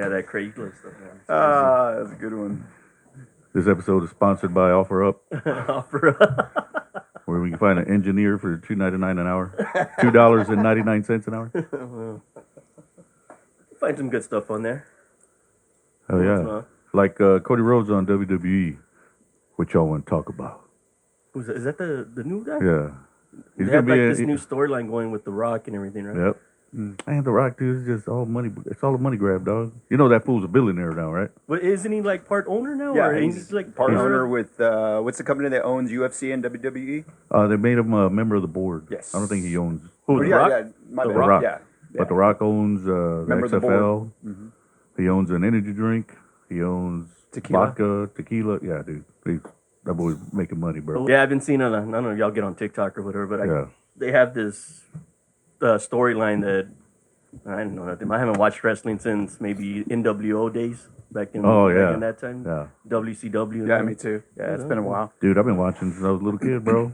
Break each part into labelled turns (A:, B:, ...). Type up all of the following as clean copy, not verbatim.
A: that Craigslist stuff.
B: That's a good one.
C: This episode is sponsored by OfferUp,
A: Offer.
C: where we can find an engineer for $2.99 an hour, $2.99 an hour.
A: Find some good stuff on there.
C: Oh yeah, like Cody Rhodes on WWE. What y'all want to talk about?
A: Who's that? Is that the new guy?
C: Yeah,
A: They have like this new storyline going with The Rock and everything, right?
C: Yep. Man, The Rock, dude, is just all money. It's all a money grab, dog. You know that fool's a billionaire now, right?
A: But isn't he like part owner now?
B: Yeah,
A: or
B: he's
A: like
B: part owner with what's the company that owns UFC and WWE?
C: They made him a member of the board.
B: Yes.
C: I don't think he owns.
A: Who, The
B: yeah,
A: Rock?
B: yeah, my
C: The
B: bad.
C: Rock.
B: Yeah,
C: But The Rock owns the
B: Member of the
C: XFL.
B: board.
C: He owns an energy drink. He owns
B: Tequila.
C: vodka, tequila. Yeah, dude. That boy's making money, bro.
A: Yeah, I've been seeing I don't know if y'all get on TikTok or whatever, but
C: Yeah.
A: they have this storyline that I don't know nothing. I haven't watched wrestling since maybe NWO days back in back in that time.
C: Yeah.
A: WCW.
B: Yeah, me too. Yeah, it's been a while.
C: Dude, I've been watching since I was a little kid, bro.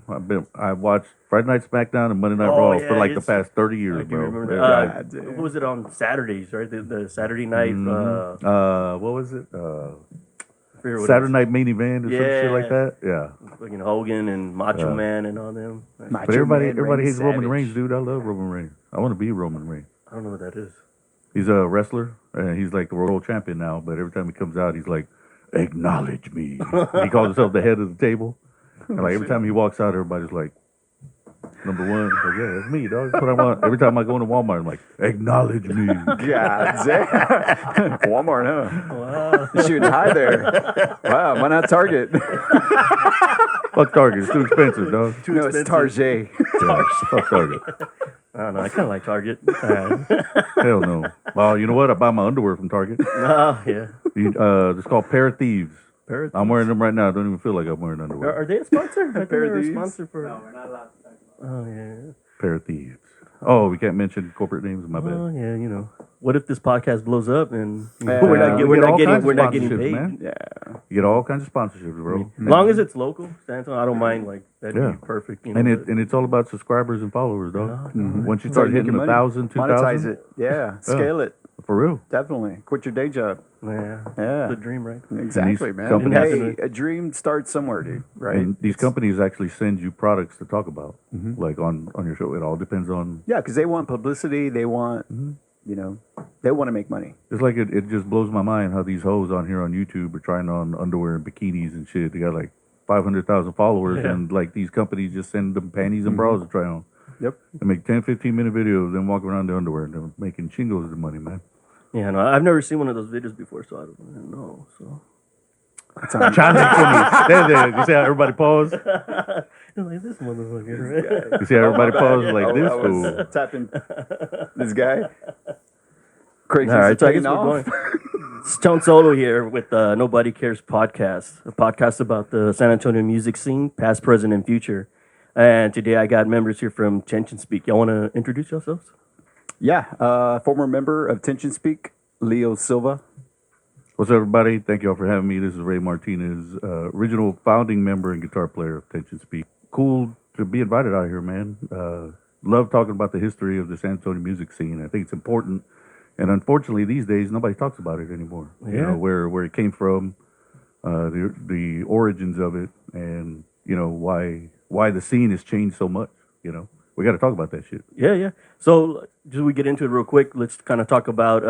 C: I watched Friday Night SmackDown and Monday Night
A: Oh,
C: Raw
A: yeah,
C: for like the
A: it's-
C: past 30
A: I
C: years,
A: do
C: bro.
A: remember
C: Yeah.
A: that. What was it on Saturdays, right? The Saturday night.
C: What was it?
A: I forget what
C: Saturday
A: it
C: Night Main Event or some shit like
A: Yeah.
C: that. Yeah.
A: was. Fucking Hogan and Macho Man and all them.
B: Macho
C: But everybody
B: Man,
C: hates
B: Randy
C: Roman
B: Savage.
C: Reigns, dude. I love Roman Reigns. I want to be Roman Reigns.
A: I don't know what that is.
C: He's a wrestler, and he's like the world champion now. But every time he comes out, he's like, "Acknowledge me." He calls himself the head of the table. And like every time he walks out, everybody's like, "Number one." Like, yeah, that's me, dog. That's what I want. Every time I go into Walmart, I'm like, "Acknowledge me."
B: God damn. Walmart, huh?
A: Wow.
B: You're shooting high there. Wow, why not Target?
C: Fuck Target. It's too expensive, dog.
B: No, it's Target.
C: Yeah, fuck Target.
A: I don't know. I kind of like Target.
C: Hell no. Well, you know what? I buy my underwear from Target.
A: Oh, yeah.
C: It's called Pair of Thieves.
A: Pair of
C: I'm wearing them right now. I don't even feel like I'm wearing underwear.
A: Are they a sponsor? I think
B: Pair of
A: they're a
B: Thieves?
A: sponsor for. No, we're not allowed to talk about. Oh yeah.
C: Pair of Thieves. Oh, we can't mention corporate names. My bad.
A: Oh yeah, you know. What if this podcast blows up and
B: Yeah.
A: we're not,
C: We get all kinds of
A: we're not getting
C: sponsorships,
A: paid?
C: man.
B: Yeah.
C: You get all kinds of sponsorships, bro.
A: As long as it's local, San Antonio, I don't mind. Like that'd
C: Yeah.
A: be perfect. You know,
C: And it's all about subscribers and followers, dog. Once you
B: That's how
C: start
B: you make
C: hitting
B: your money.
C: 1,000, 2,000,
B: Monetize it. Yeah. Scale it.
C: for real.
B: Definitely. Quit your day job.
A: yeah,
B: Yeah.
A: the dream, right?
B: Exactly,
C: these
B: man.
C: companies-
B: Hey, a dream starts somewhere, dude. Right?
C: And these companies actually send you products to talk about, like on your show. It all depends on.
B: Yeah, because they want publicity. They want, you know, they want to make money.
C: It's like it just blows my mind how these hoes on here on YouTube are trying on underwear and bikinis and shit. They got like 500,000 followers,
A: Yeah.
C: and like these companies just send them panties and bras to try on.
B: Yep.
C: They make 10, 15-minute videos, then walk around in underwear, and they're making shingles of money, man.
A: Yeah, no, I've never seen one of those videos before, so I don't know. So
C: Chime in for me. There. You see how everybody paused?
A: like this motherfucker, right?
C: You see how everybody paused like this
B: I
C: fool?
B: was tapping this guy. Crazy.
A: All right, so I guess
B: taking
A: we're
B: off.
A: going. It's Tone Solo here with Nobody Cares Podcast, a podcast about the San Antonio music scene, past, present, and future. And today I got members here from Tension Speak. Y'all want to introduce yourselves?
B: Yeah, former member of Tension Speak, Leo Silva.
C: What's up, everybody? Thank you all for having me. This is Ray Martinez, original founding member and guitar player of Tension Speak. Cool to be invited out here, man. Love talking about the history of the San Antonio music scene. I think it's important. And unfortunately, these days, nobody talks about it anymore. You
A: Yeah.
C: know, where it came from, the origins of it, and, you know, why the scene has changed so much, you know. We got to talk about that shit.
A: Yeah. So just we get into it real quick. Let's kind of talk about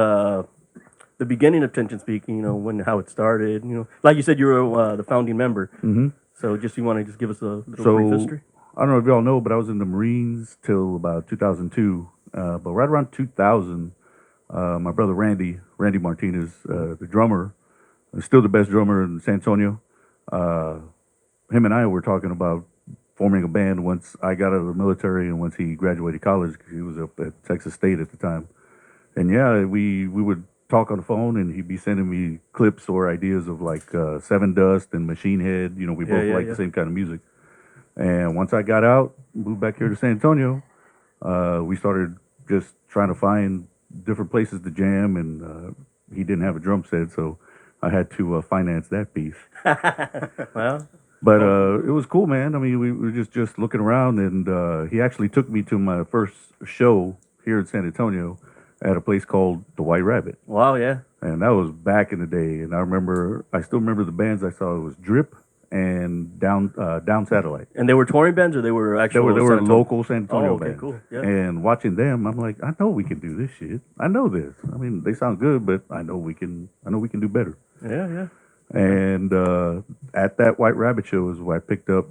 A: the beginning of Tension Speak. You know, how it started. You know, like you said, you were the founding member.
C: Mm-hmm.
A: So just you want to just give us a little
C: So,
A: brief history?
C: I don't know if y'all know, but I was in the Marines till about 2002. But right around 2000, my brother Randy Martinez, the drummer, still the best drummer in San Antonio, him and I were talking about forming a band once I got out of the military and once he graduated college, because he was up at Texas State at the time. And yeah, we would talk on the phone, and he'd be sending me clips or ideas of like Seven Dust and Machine Head. You know, we both like the same kind of music. And once I got out, moved back here to San Antonio, we started just trying to find different places to jam, and he didn't have a drum set, so I had to finance that piece.
A: Well,
C: But it was cool, man. I mean, we were just looking around, and he actually took me to my first show here in San Antonio. at a place called the White Rabbit.
A: Wow, yeah.
C: And that was back in the day. And I still remember the bands I saw. It was Drip and Down Satellite.
A: And they were touring bands, or they were
C: They
A: actual?
C: were
A: San Antonio?
C: local San Antonio
A: Oh, okay,
C: bands.
A: cool. Yeah.
C: And watching them, I'm like, I know we can do this shit. I know this. I mean, they sound good, but I know we can do better.
A: Yeah, yeah.
C: And at that White Rabbit show is where I picked up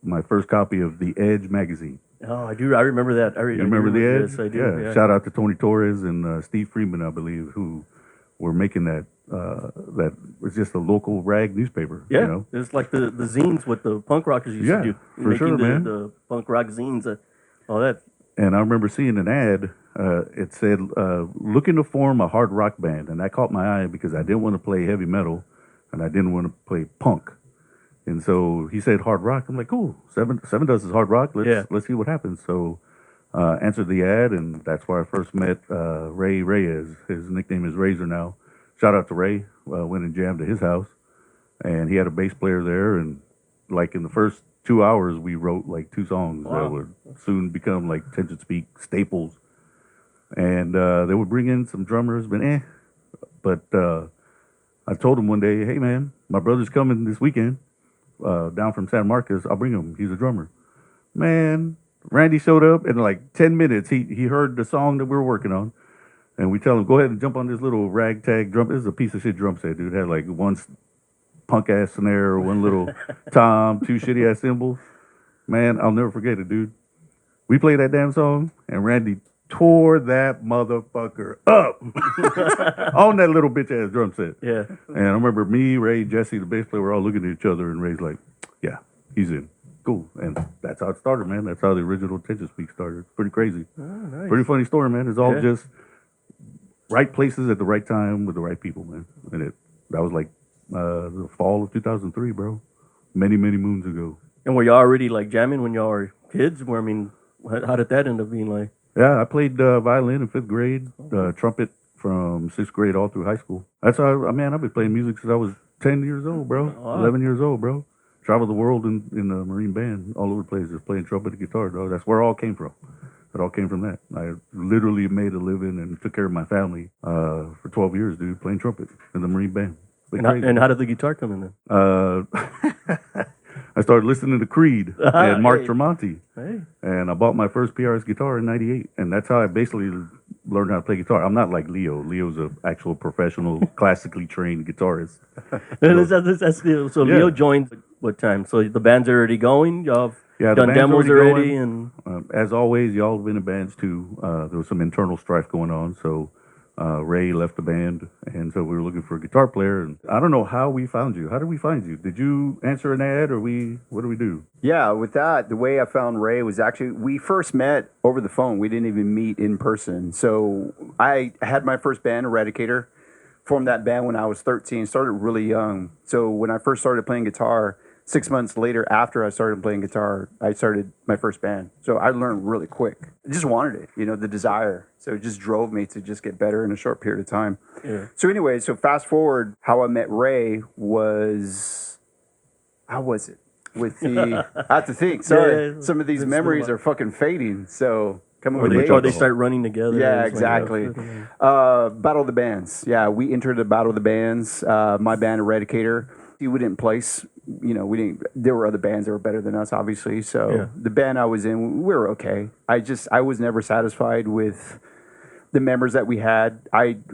C: my first copy of the Edge magazine.
A: Oh, I do. I remember that.
C: You remember the Edge?
A: Yes, I do. Yeah.
C: Shout out to Tony Torres and Steve Freeman, I believe, who were making that. That was just a local rag newspaper.
A: Yeah,
C: You know?
A: it's like the zines what the punk rockers used
C: Yeah,
A: to do.
C: for sure, man.
A: The punk rock zines, all that.
C: And I remember seeing an ad. It said, looking to form a hard rock band. And that caught my eye because I didn't want to play heavy metal and I didn't want to play punk. And so he said hard rock. I'm like, cool. Seven Dust is hard rock. Let's see what happens. So answered the ad, and that's where I first met Ray Reyes. His nickname is Razor now. Shout out to Ray. Went and jammed at his house. And he had a bass player there. And like in the first 2 hours, we wrote like 2 songs that would soon become like Tension Speak staples. And they would bring in some drummers, but I told him one day, hey man, my brother's coming this weekend down from San Marcos. I'll bring him. He's a drummer. Man, Randy showed up in like 10 minutes. He heard the song that we were working on. And we tell him, go ahead and jump on this little ragtag drum. This is a piece of shit drum set, dude. It had like one punk ass snare, one little tom, 2 shitty ass cymbals. Man, I'll never forget it, dude. We played that damn song, and Randy tore that motherfucker up on that little bitch ass drum set.
A: Yeah.
C: And I remember me, Ray, Jesse, the bass player, were all looking at each other, and Ray's like, yeah, he's in. Cool. And that's how it started, man. That's how the original Tension Speak started. It's pretty crazy.
A: Oh, nice.
C: Pretty funny story, man. It's all
A: Yeah.
C: just right places at the right time with the right people, man. And that was like the fall of 2003, bro. Many, many moons ago.
A: And were y'all already like jamming when y'all were kids? Where I mean, how did that end up being like?
C: Yeah, I played violin in 5th grade, trumpet from 6th grade all through high school. That's how, I've been playing music since I was 10 years old, bro.
A: Wow.
C: 11 years old, bro. Traveled the world in a Marine band all over the place, just playing trumpet and guitar, dog. That's where it all came from. It all came from that. I literally made a living and took care of my family for 12 years, dude, playing trumpet in the Marine band.
A: And how did the guitar come in then?
C: I started listening to Creed and Mark
A: Hey.
C: Tremonti.
A: Hey.
C: And I bought my first PRS guitar in '98, and that's how I basically learned how to play guitar. I'm not like Leo. Leo's an actual professional, classically trained guitarist.
A: So Leo joined what time? So the band's already going. Y'all
C: Yeah, the
A: done
C: band's
A: demos
C: already
A: already,
C: going.
A: and
C: As always, y'all have been in bands too. There was some internal strife going on, so Ray left the band, and so we were looking for a guitar player. And I don't know how we found you. How did we find you? Did you answer an ad, or what do we do?
B: Yeah, with that, the way I found Ray was actually, we first met over the phone. We didn't even meet in person. So I had my first band, Eradicator, formed that band when I was 13, started really young. So when I first started playing guitar, 6 months later after I started playing guitar, I started my first band. So I learned really quick. I just wanted it, the desire. So it just drove me to just get better in a short period of time.
A: yeah.
B: So anyway, fast forward, how I met Ray was, how was it? With the, I have to think, sorry,
A: Yeah,
B: some of these
A: it's
B: memories
A: been a
B: are fucking fading. So coming
A: Or
B: with
A: they,
B: age.
A: or they start running together.
B: Yeah,
A: It's like,
B: exactly.
A: oh, shit.
B: Battle of the Bands. Yeah, we entered the Battle of the Bands. My band, Eradicator. We didn't place. We didn't. There were other bands that were better than us, obviously. So
A: Yeah.
B: the band I was in, we were okay. I was never satisfied with the members that we had.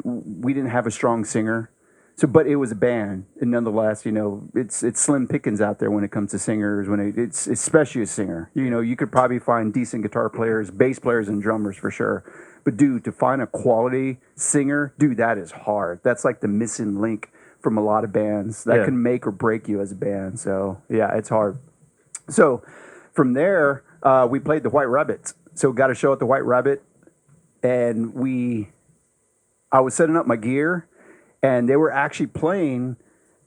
B: We didn't have a strong singer. So, but it was a band, and nonetheless, it's slim pickings out there when it comes to singers. It's especially a singer, you could probably find decent guitar players, bass players, and drummers for sure. But dude, to find a quality singer, dude, that is hard. That's like the missing link from a lot of bands that can make or break you as a band. So yeah, it's hard. So from there, we played the White Rabbit. So got a show at the White Rabbit, and I was setting up my gear. And they were actually playing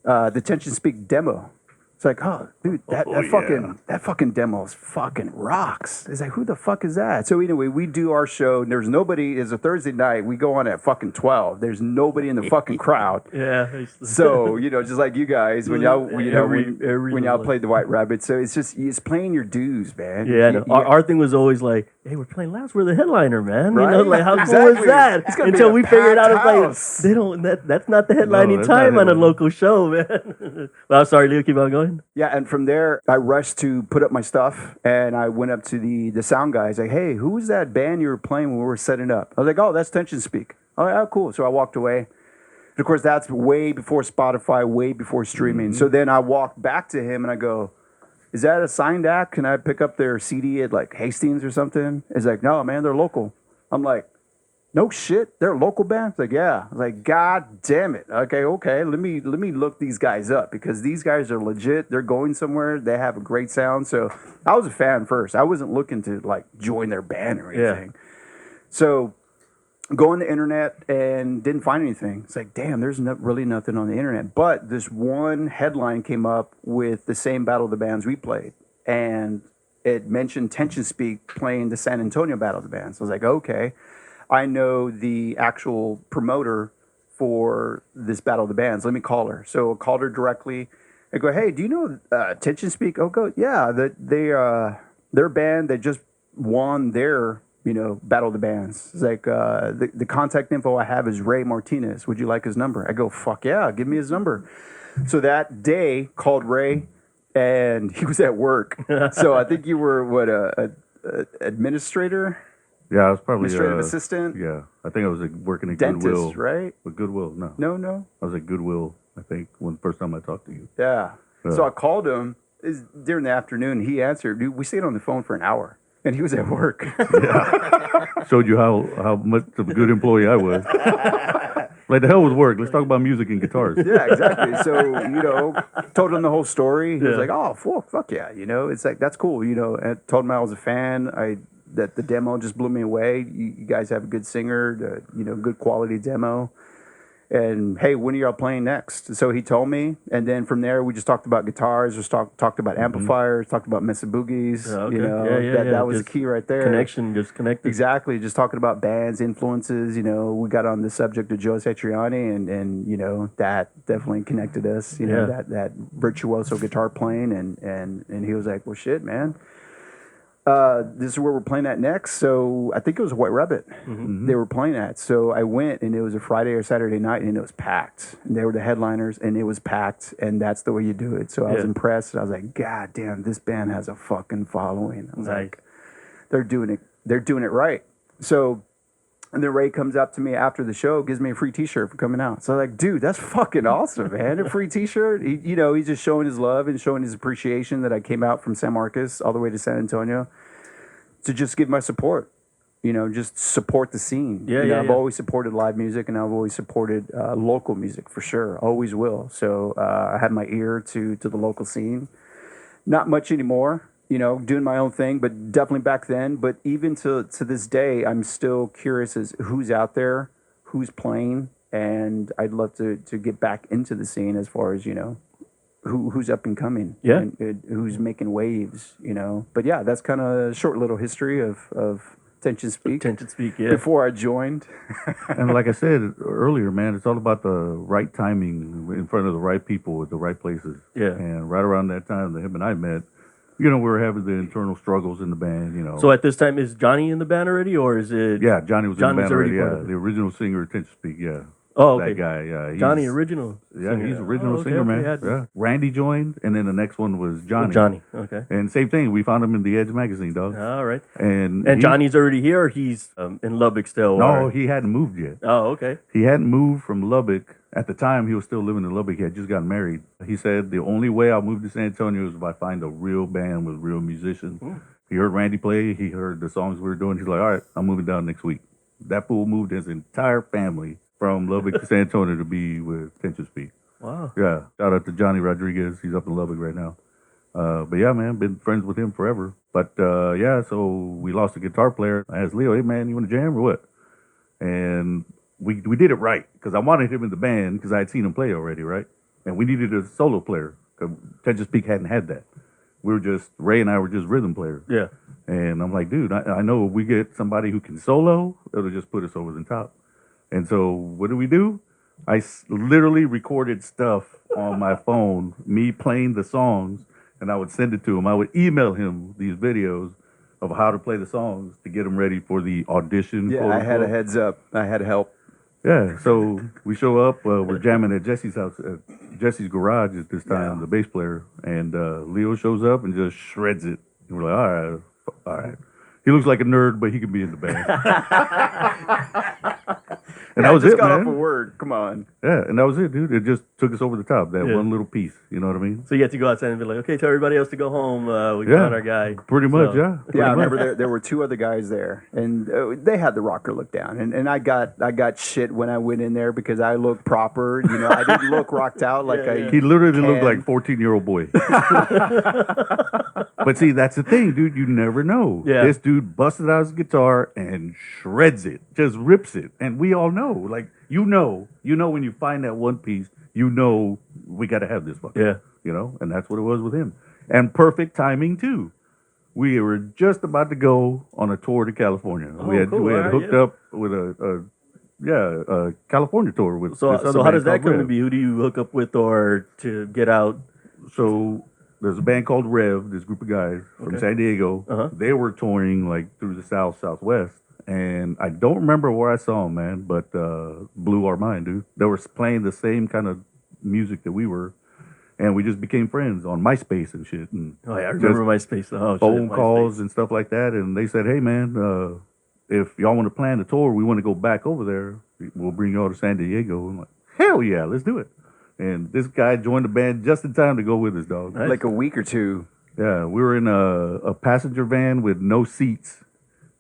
B: the Tension Speak demo. It's like, oh, dude, that
C: yeah.
B: fucking demo is fucking rocks. It's like, who the fuck is that? So anyway, we do our show. And there's nobody. It's a Thursday night. We go on at fucking 12. There's nobody in the fucking crowd.
A: Yeah.
B: So just like you guys when y'all when y'all
A: like-
B: played the White Rabbit. So it's playing your dues, man.
A: Yeah, no. Our thing was always like, hey, we're playing last. We're the headliner, man.
B: Right?
A: You know, like how cool
B: Exactly.
A: is that?
B: It's gonna be
A: Until
B: a
A: we figured out,
B: packed house.
A: it's like they don't. That's not the headlining
C: that's not
A: time on a
C: headlining.
A: local show, man. Well, I'm sorry, Leo. Keep on going.
B: Yeah, and from there, I rushed to put up my stuff, and I went up to the sound guys, like, hey, who was that band you were playing when we were setting up? I was like, oh, that's Tension Speak. Oh, yeah, cool. So I walked away. And of course, that's way before Spotify, way before streaming. So then I walked back to him, and I go, is that a signed act? Can I pick up their CD at, like, Hastings or something? He's like, no, man, they're local. I'm like, no shit, they're a local band? Like, yeah. I was like, God damn it. Okay. Let me look these guys up because these guys are legit. They're going somewhere. They have a great sound. So I was a fan first. I wasn't looking to like join their band or anything. So go on the internet and didn't find anything. It's like, damn, there's really nothing on the internet. But this one headline came up with the same Battle of the Bands we played. And it mentioned Tension Speak playing the San Antonio Battle of the Bands. So I was like, okay. I know the actual promoter for this Battle of the Bands. Let me call her. So I called her directly. I go, hey, do you know Tension Speak? Oh, go, yeah. Their band, they just won their, Battle of the Bands. It's like, the contact info I have is Ray Martinez. Would you like his number? I go, fuck yeah, give me his number. So that day, called Ray, and he was at work. So I think you were, what, a administrator?
C: Yeah, I was probably
B: Administrative assistant?
C: Yeah, I think I was working at
B: Dentist,
C: Goodwill.
B: right?
C: But Goodwill, no.
B: No.
C: I was at Goodwill, I think, first time I talked to you.
B: Yeah.
C: Yeah.
B: So I called him during the afternoon. He answered. Dude, we stayed on the phone for an hour, and he was at work.
C: Showed you how much of a good employee I was. Like, the hell was work? Let's talk about music and guitars.
B: Yeah, exactly. So, told him the whole story. He was
A: Yeah.
B: like, oh, fuck yeah. It's like, that's cool. And I told him I was a fan. That the demo just blew me away. You guys have a good singer, good quality demo. And hey, when are y'all playing next? So he told me, and then from there we just talked about guitars, just talked about amplifiers, talked about Mesa Boogies.
A: Okay.
B: That was the
A: Just
B: key right there.
A: Connection, just connected.
B: Exactly, just talking about bands, influences. We got on the subject of Joe Satriani, and that definitely connected us. That virtuoso guitar playing, and he was like, well, shit, man. This is where we're playing at next. So I think it was White Rabbit they were playing at. So I went, and it was a Friday or Saturday night, and it was packed. And they were the headliners, and it was packed, and that's the way you do it. So I was impressed. I was like, God damn, this band has a fucking following. I was like, they're doing it right. So, and then Ray comes up to me after the show, gives me a free T-shirt for coming out. So I'm like, dude, that's fucking awesome, man. A free T-shirt. He's just showing his love and showing his appreciation that I came out from San Marcos all the way to San Antonio to just give my support. Just support the scene. I've always supported live music, and I've always supported local music for sure. Always will. So I had my ear to the local scene. Not much anymore. Doing my own thing, but definitely back then. But even to this day, I'm still curious as who's out there, who's playing, and I'd love to get back into the scene as far as, who's up and coming.
A: Yeah.
B: And who's making waves, But yeah, that's kind of a short little history of Tension Speak.
A: Tension Speak, yeah.
B: Before I joined.
C: And like I said earlier, man, it's all about the right timing in front of the right people at the right places.
A: Yeah.
C: And right around that time that him and I met, we were having the internal struggles in the band,
A: So at this time, is Johnny in the band already, or is it?
C: Yeah, Johnny was in the
A: Johnny's
C: band already.
A: already part
C: Yeah,
A: of it.
C: the original singer of Tension Speak. Yeah.
A: Oh, okay.
C: That guy. Yeah.
A: Johnny, original.
C: Yeah,
A: singer.
C: he's original
A: Oh, okay,
C: singer,
A: okay,
C: man.
A: yeah.
C: Yeah. Randy joined, and then the next one was Johnny.
A: Johnny, okay.
C: And same thing, we found him in the Edge magazine, dog.
A: All right.
C: And
A: Johnny's already here, or he's in Lubbock still?
C: No,
A: or?
C: he hadn't moved yet.
A: Oh, okay.
C: He hadn't moved from Lubbock. At the time, he was still living in Lubbock. He had just gotten married. He said, the only way I'll move to San Antonio is if I find a real band with real musicians. He heard Randy play. He heard the songs we were doing. He's like, all right, I'm moving down next week. That fool moved his entire family from Lubbock to San Antonio to be with Tension Speak.
A: Wow.
C: Yeah. Shout out to Johnny Rodriguez. He's up in Lubbock right now. But yeah, man, been friends with him forever. But yeah, so we lost a guitar player. I asked Leo, hey, man, you want to jam or what? And we did it right because I wanted him in the band because I had seen him play already, right? And we needed a solo player. Tension Peak hadn't had that. Ray and I were just rhythm players.
A: Yeah.
C: And I'm like, dude, I know if we get somebody who can solo, it'll just put us over the top. And so what do? I literally recorded stuff on my phone, me playing the songs, and I would send it to him. I would email him these videos of how to play the songs to get them ready for the audition.
B: Yeah, I had a heads up. I had help.
C: Yeah, so we show up. We're jamming at Jesse's house, Jesse's garage at this time, the bass player. And Leo shows up and just shreds it. And we're like, all right. He looks like a nerd, but he can be in the band. And that was
B: just
C: it,
B: got
C: man.
B: off of work. Come on.
C: Yeah, and that was it, dude. It just took us over the top, that one little piece. You know what I mean?
A: So you had to go outside and be like, okay, tell everybody else to go home. We found our guy.
C: Pretty much, yeah.
B: Yeah, I remember there were two other guys there, and they had the rocker look down, and I got shit when I went in there because I looked proper. You know, I didn't look rocked out like I.
C: He literally looked like 14-year-old boy. But see, that's the thing, dude. You never know.
A: Yeah.
C: This dude busted out his guitar and shreds it, just rips it, and we all know, like you know when you find that one piece, you know we got to have this fucker.
A: Yeah.
C: You know, and that's what it was with him, and perfect timing too. We were just about to go on a tour to California.
A: Oh,
C: we had
A: cool. All right,
C: hooked up with a California tour with.
A: So
C: this other
A: how
C: band
A: does that
C: called
A: come to
C: Rev.
A: be? Who do you hook up with or to get out?
C: So there's a band called Rev, this group of guys from San Diego.
A: Uh-huh.
C: They were touring like through the Southwest. And I don't remember where I saw them, man, but blew our mind, dude. They were playing the same kind of music that we were. And we just became friends on MySpace and shit. And
A: Oh, yeah, I remember MySpace. Oh,
C: phone
A: shit,
C: calls and stuff like that. And they said, hey, man, if y'all want to plan a tour, we want to go back over there. We'll bring y'all to San Diego. I'm like, hell yeah, let's do it. And this guy joined the band just in time to go with us, dog.
A: Nice.
B: Like a week or two.
C: Yeah, we were in a passenger van with no seats.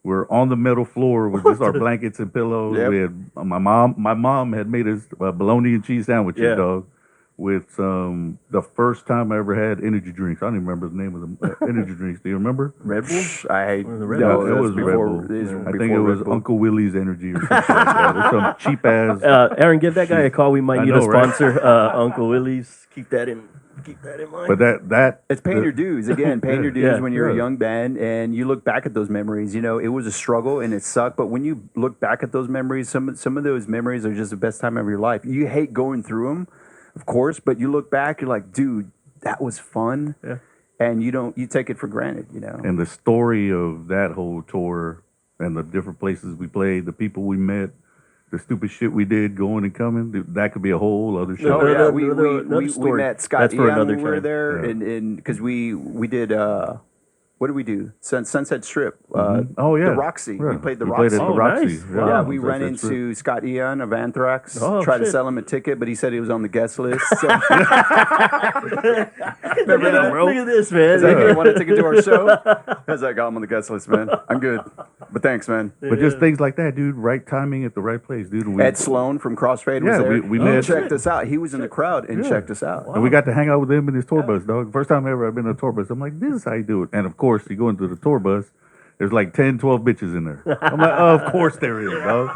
C: We're on the metal floor with just our blankets and pillows.
B: Yep.
C: We had my mom had made us bologna and cheese sandwiches, dog, with the first time I ever had energy drinks. I don't even remember the name of the energy drinks. Do you remember?
A: Red Bull?
B: I
A: Red
B: no,
A: Bull?
C: It
B: that's
C: was
B: before.
C: Red Bull. I
B: before
C: think it was
B: Red Bull.
C: Uncle Willie's energy or something like that. It's some cheap ass.
A: Aaron, give that guy a call. We might
C: I
A: need
C: know,
A: a
C: right?
A: sponsor. Uncle Willie's. Keep that in mind.
C: But that
B: It's paying your dues. Again, paying your dues when you're a
C: yeah.
B: young band and you look back at those memories. You know, it was a struggle and it sucked. But when you look back at those memories, some of those memories are just the best time of your life. You hate going through them, of course, but you look back, you're like, dude, that was fun.
A: Yeah.
B: And you take it for granted, you know.
C: and the story of that whole tour and the different places we played, the people we met, the stupid shit we did going and coming, that could be a whole other show.
B: Oh yeah,
A: Another
B: we
A: story.
B: met Scott
A: That's for
B: Ian
A: another
B: when we were
A: time.
B: there,
C: Yeah.
B: and because we did what did we do? Sunset Strip.
C: Oh, yeah.
B: the Roxy.
C: Yeah.
B: We played the
C: We
B: Roxy.
C: played at the
A: Oh,
C: Roxy.
A: nice.
B: Yeah,
A: Wow.
B: we ran
C: Sunset Strip.
B: into Scott Ian of Anthrax.
A: Oh,
B: tried to
A: shit.
B: sell him a ticket, but he said he was on the guest list. So
A: Remember that, bro? Look at this, man.
B: he's like, "Hey, want a ticket to our show?" I was like, "I'm on the guest list, man. I'm good, but thanks, man."
C: But just things like that, dude. Right timing at the right place, dude. And
B: Ed Sloan from Crossfade was
C: Yeah,
B: there.
C: we
B: He
C: met-
B: checked us out. He was in the crowd and
C: Yeah.
B: checked us out.
C: And we got to hang out with him in his tour bus, dog. First time ever I've been in a tour bus. I'm like, this is how you do it. And of course, you go into the tour bus, there's like 10, 12 bitches in there. I'm like, oh, of course there is, dog.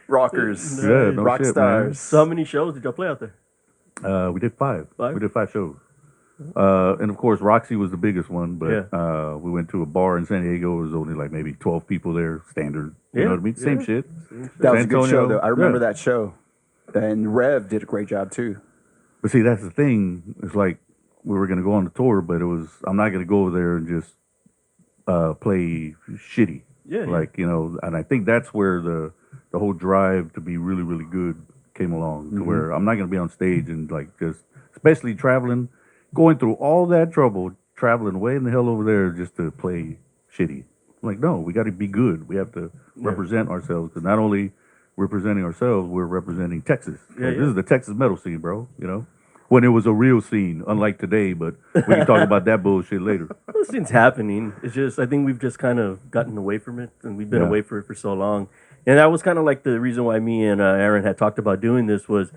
B: Rockers,
C: Yeah, no
B: rock
C: shit, man.
B: stars.
A: So how many shows did y'all play out there?
C: We did five.
A: Five?
C: We did 5 shows. And of course, Roxy was the biggest one, but we went to a bar in San Diego. There was only like maybe 12 people there, standard. You know what I mean? Same shit.
B: That was a
C: San
B: good show,
C: Antonio,
B: though. I remember
C: yeah.
B: that show. And Rev did a great job, too.
C: But see, that's the thing. It's like we were going to go on the tour, but I'm not going to go over there and just play shitty.
A: Yeah, yeah.
C: Like, you know, and I think that's where the whole drive to be really, really good came along, to where I'm not going to be on stage and like just, especially traveling, going through all that trouble, traveling way in the hell over there just to play shitty. I'm like, no, we got to be good. We have to represent ourselves, because not only representing ourselves, we're representing Texas.
A: Yeah,
C: This
A: yeah.
C: is the Texas metal scene, bro, you know? When it was a real scene, unlike today, but we can talk about that bullshit later.
A: This thing's happening. It's just I think we've just kind of gotten away from it, and we've been
C: Yeah.
A: away for it for so long. And that was kind of like the reason why me and Aaron had talked about doing this, was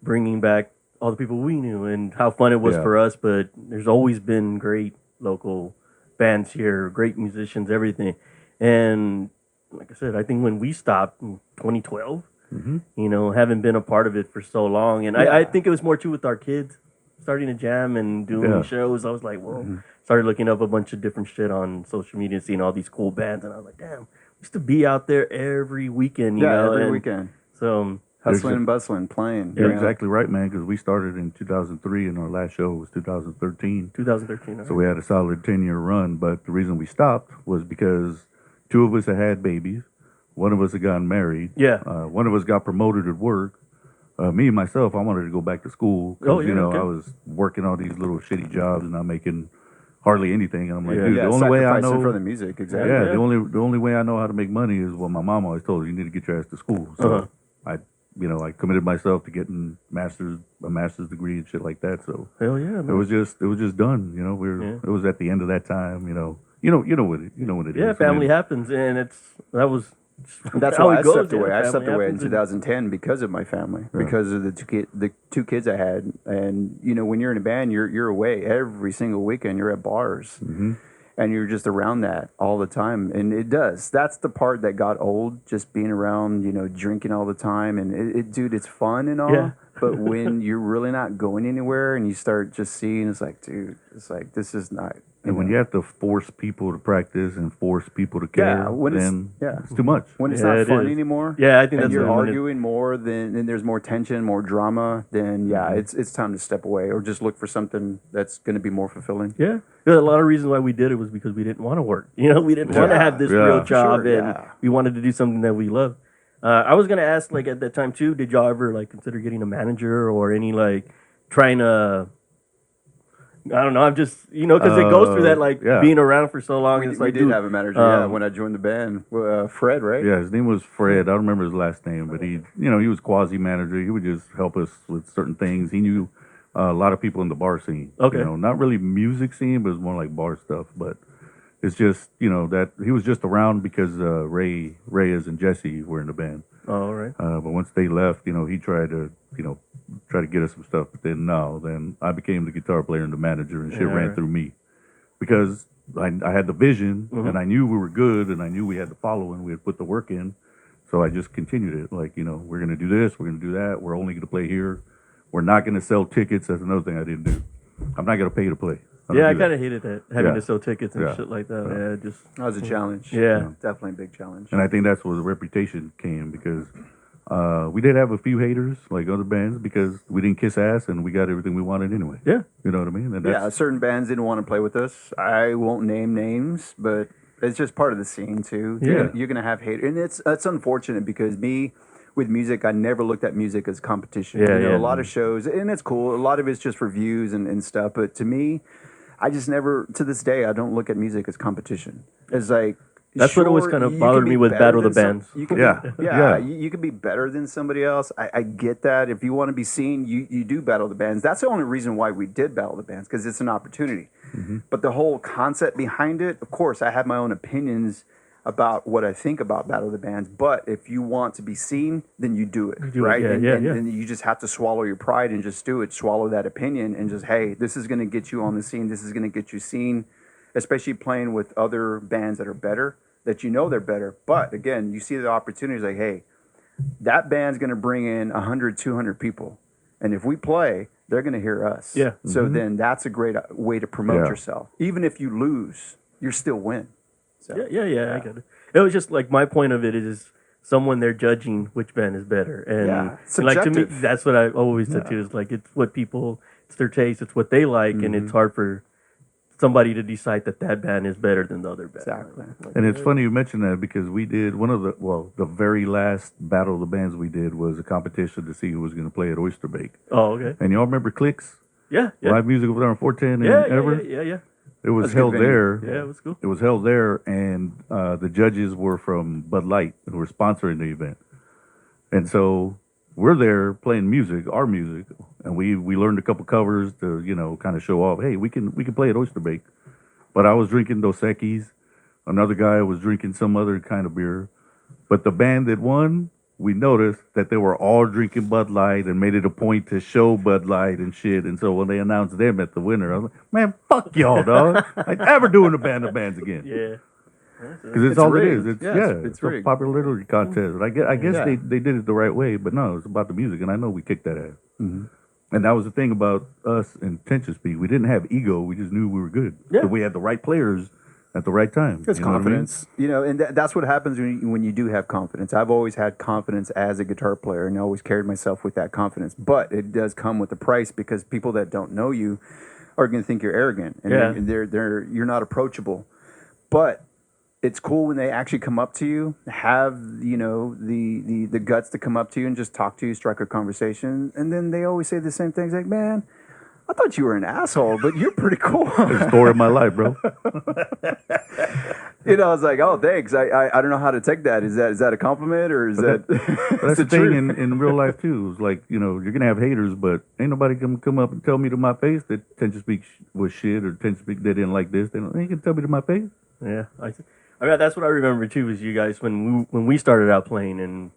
A: bringing back all the people we knew and how fun it was
C: Yeah.
A: for us. But there's always been great local bands here, great musicians, everything. And like I said, I think when we stopped in 2012, you know, having been a part of it for so long, and I think it was more too with our kids. starting to jam and doing
C: Yeah.
A: shows, I was like, whoa. Started looking up a bunch of different shit on social media and seeing all these cool bands, and I was like, damn, we used to be out there every weekend, you know?
B: every
A: and
B: weekend.
A: So,
B: Hustling and bustling, playing.
C: You're
B: you know.
C: exactly right, man, because we started in 2003 and our last show was 2013.
A: 2013.
C: So we had a solid 10-year run, but the reason we stopped was because two of us had babies. One of us had gotten married.
A: Yeah.
C: One of us got promoted at work. Me, myself, I wanted to go back to school because,
A: Oh, yeah, okay.
C: I was working all these little shitty jobs and not making hardly anything. And I'm like,
A: Yeah.
C: dude,
B: Yeah,
C: the only way I
B: sacrificing
C: know...
B: for the music, exactly.
C: Yeah,
A: Yeah.
C: the only way I know how to make money is what my mom always told us. You need to get your ass to school. So I committed myself to getting a master's degree and shit like that. So
A: Hell yeah, man.
C: it was just done. It was at the end of that time. You know what it is.
A: Yeah,
C: I
A: family
C: mean,
A: happens, and
B: That's
A: how
B: why
A: it
B: I
A: goes,
B: stepped
A: yeah,
B: away. I
A: family
B: stepped away in
A: happens and-
B: 2010 because of my family, because of the two kids I had. And when you're in a band, you're away every single weekend. You're at bars, and you're just around that all the time. And it does. That's the part that got old. Just being around, drinking all the time. And dude, it's fun and all.
A: Yeah.
B: But when you're really not going anywhere, and you start just seeing, it's like, dude, it's like this is not.
C: And when you have to force people to practice and force people to care, then it's too much.
B: When it's
A: Yeah,
B: not
A: it
B: fun
A: is.
B: anymore,
A: Yeah, I think
B: and
A: that's
B: you're
A: when it-
B: arguing more than there's more tension, more drama, then it's time to step away or just look for something that's going to be more fulfilling.
A: Yeah, a lot of reasons why we did it was because we didn't want to work. We didn't want to have this real
C: for
A: job,
B: sure,
A: and
B: yeah.
A: we wanted to do something that we love. I was gonna ask, like at that time too, did y'all ever like consider getting a manager or any like trying to? I don't know. I'm just because it goes through that like
C: yeah.
A: being around for so long.
B: We,
A: and it's
B: we
A: like,
B: did
A: dude,
B: have a manager, when I joined the band, Fred, right?
C: Yeah, his name was Fred. I don't remember his last name, but he was quasi manager. He would just help us with certain things. He knew a lot of people in the bar scene.
A: Okay.
C: Not really music scene, but it was more like bar stuff. But it's just that he was just around because Reyes and Jesse were in the band.
A: oh, all right.
C: But once they left, he tried to get us some stuff. But then I became the guitar player and the manager, and shit ran
A: right.
C: through me because I had the vision and I knew we were good and I knew we had the following. We had put the work in, so I just continued it. Like we're gonna do this, we're gonna do that. We're only gonna play here. We're not gonna sell tickets. That's another thing I didn't do. I'm not gonna pay to play.
A: I kind of hated that having
C: Yeah.
A: to sell tickets and
C: Yeah.
A: shit like that. Yeah, just
B: That was a challenge.
A: yeah.
B: Definitely a big challenge.
C: And I think that's where the reputation came because we did have a few haters like other bands because we didn't kiss ass and we got everything we wanted anyway.
A: Yeah.
C: You know what I mean? And
B: Yeah, certain bands didn't want to play with us. I won't name names, but it's just part of the scene too.
C: Yeah.
B: You're gonna have hate, and it's unfortunate because me, with music, I never looked at music as competition.
A: Yeah,
B: A lot of shows, and it's cool. A lot of it's just for views and stuff. But to me, I just never, to this day, I don't look at music as competition. It's like.
A: That's what always kind of
B: you
A: bothered
B: can
A: me
B: be
A: with
B: better
A: Battle of the
B: than
A: Bands.
B: You can
C: Yeah.
B: be,
C: Yeah.
B: You can be better than somebody else. I get that. If you want to be seen, you do Battle of the Bands. That's the only reason why we did Battle of the Bands, because it's an opportunity. But the whole concept behind it, of course, I have my own opinions about what I think about Battle of the Bands. But if you want to be seen, then you do it,
A: do it,
B: right?
A: yeah,
B: and,
A: yeah,
B: and,
A: yeah.
B: and you just have to swallow your pride and just do it. Swallow that opinion and just, hey, this is going to get you on the scene. This is going to get you seen, especially playing with other bands that are better, that they're better. But again, you see the opportunities like, hey, that band's going to bring in 100, 200 people. And if we play, they're going to hear us.
A: Yeah.
B: So then that's a great way to promote
C: Yeah.
B: yourself. Even if you lose, you're still win. So,
A: Yeah, I get it. It was just like my point of it is someone they're judging which band is better, and,
B: Yeah,
A: and, like to me,
B: subjective.
A: that's what I always said too. Is like it's what people, it's their taste, it's what they like, and it's hard for somebody to decide that band is better than the other band.
B: Exactly.
C: And it's funny you mention that because we did one of the very last Battle of the Bands we did was a competition to see who was going to play at Oyster Bake.
A: Oh, okay.
C: And y'all remember Clicks?
A: Yeah.
C: Live music over there on 410
A: Yeah,
C: and Ever?
A: yeah.
C: It was
B: That's a good
C: held
B: venue.
C: there.
A: Yeah, it was cool.
C: It was held there, and the judges were from Bud Light who were sponsoring the event. And so we're there playing music, our music, and we learned a couple covers to kind of show off. Hey, we can play at Oyster Bake. But I was drinking Dos Equis. Another guy was drinking some other kind of beer. But the band that won, we noticed that they were all drinking Bud Light and made it a point to show Bud Light and shit. And so when they announced them at the winner, I was like, man, fuck y'all, dog. Like, never doing a band of bands again.
A: Yeah.
C: Because it's
B: It's
C: all
B: rigged.
C: it is.
B: Yeah,
C: It's
B: it's
C: a
B: rigged.
C: popularity contest. And I guess
B: Yeah.
C: they did it the right way, but no, it's about the music. And I know we kicked that ass. And that was the thing about us in Tension Speak. We didn't have ego. We just knew we were good.
A: Yeah.
C: So we had the right players at the right time.
B: It's
C: You know what I mean?
B: confidence, and that's what happens when you do have confidence. I've always had confidence as a guitar player, and I always carried myself with that confidence. But it does come with a price, because people that don't know you are going to think you're arrogant, and you're not approachable. But it's cool when they actually come up to you, have the guts to come up to you and just talk to you, strike a conversation, and then they always say the same things like, "Man, I thought you were an asshole, but you're pretty cool."
C: It's the story of my life, bro.
B: I was like, "Oh, thanks. I don't know how to take that. Is that a compliment, or is that?"
C: That's the thing in real life too. It's like, you're gonna have haters, but ain't nobody can come up and tell me to my face that Tension Speak was shit, or Tension Speak they didn't like this. They can tell me to my face.
A: Yeah, I mean, that's what I remember too. Was you guys when we started out playing and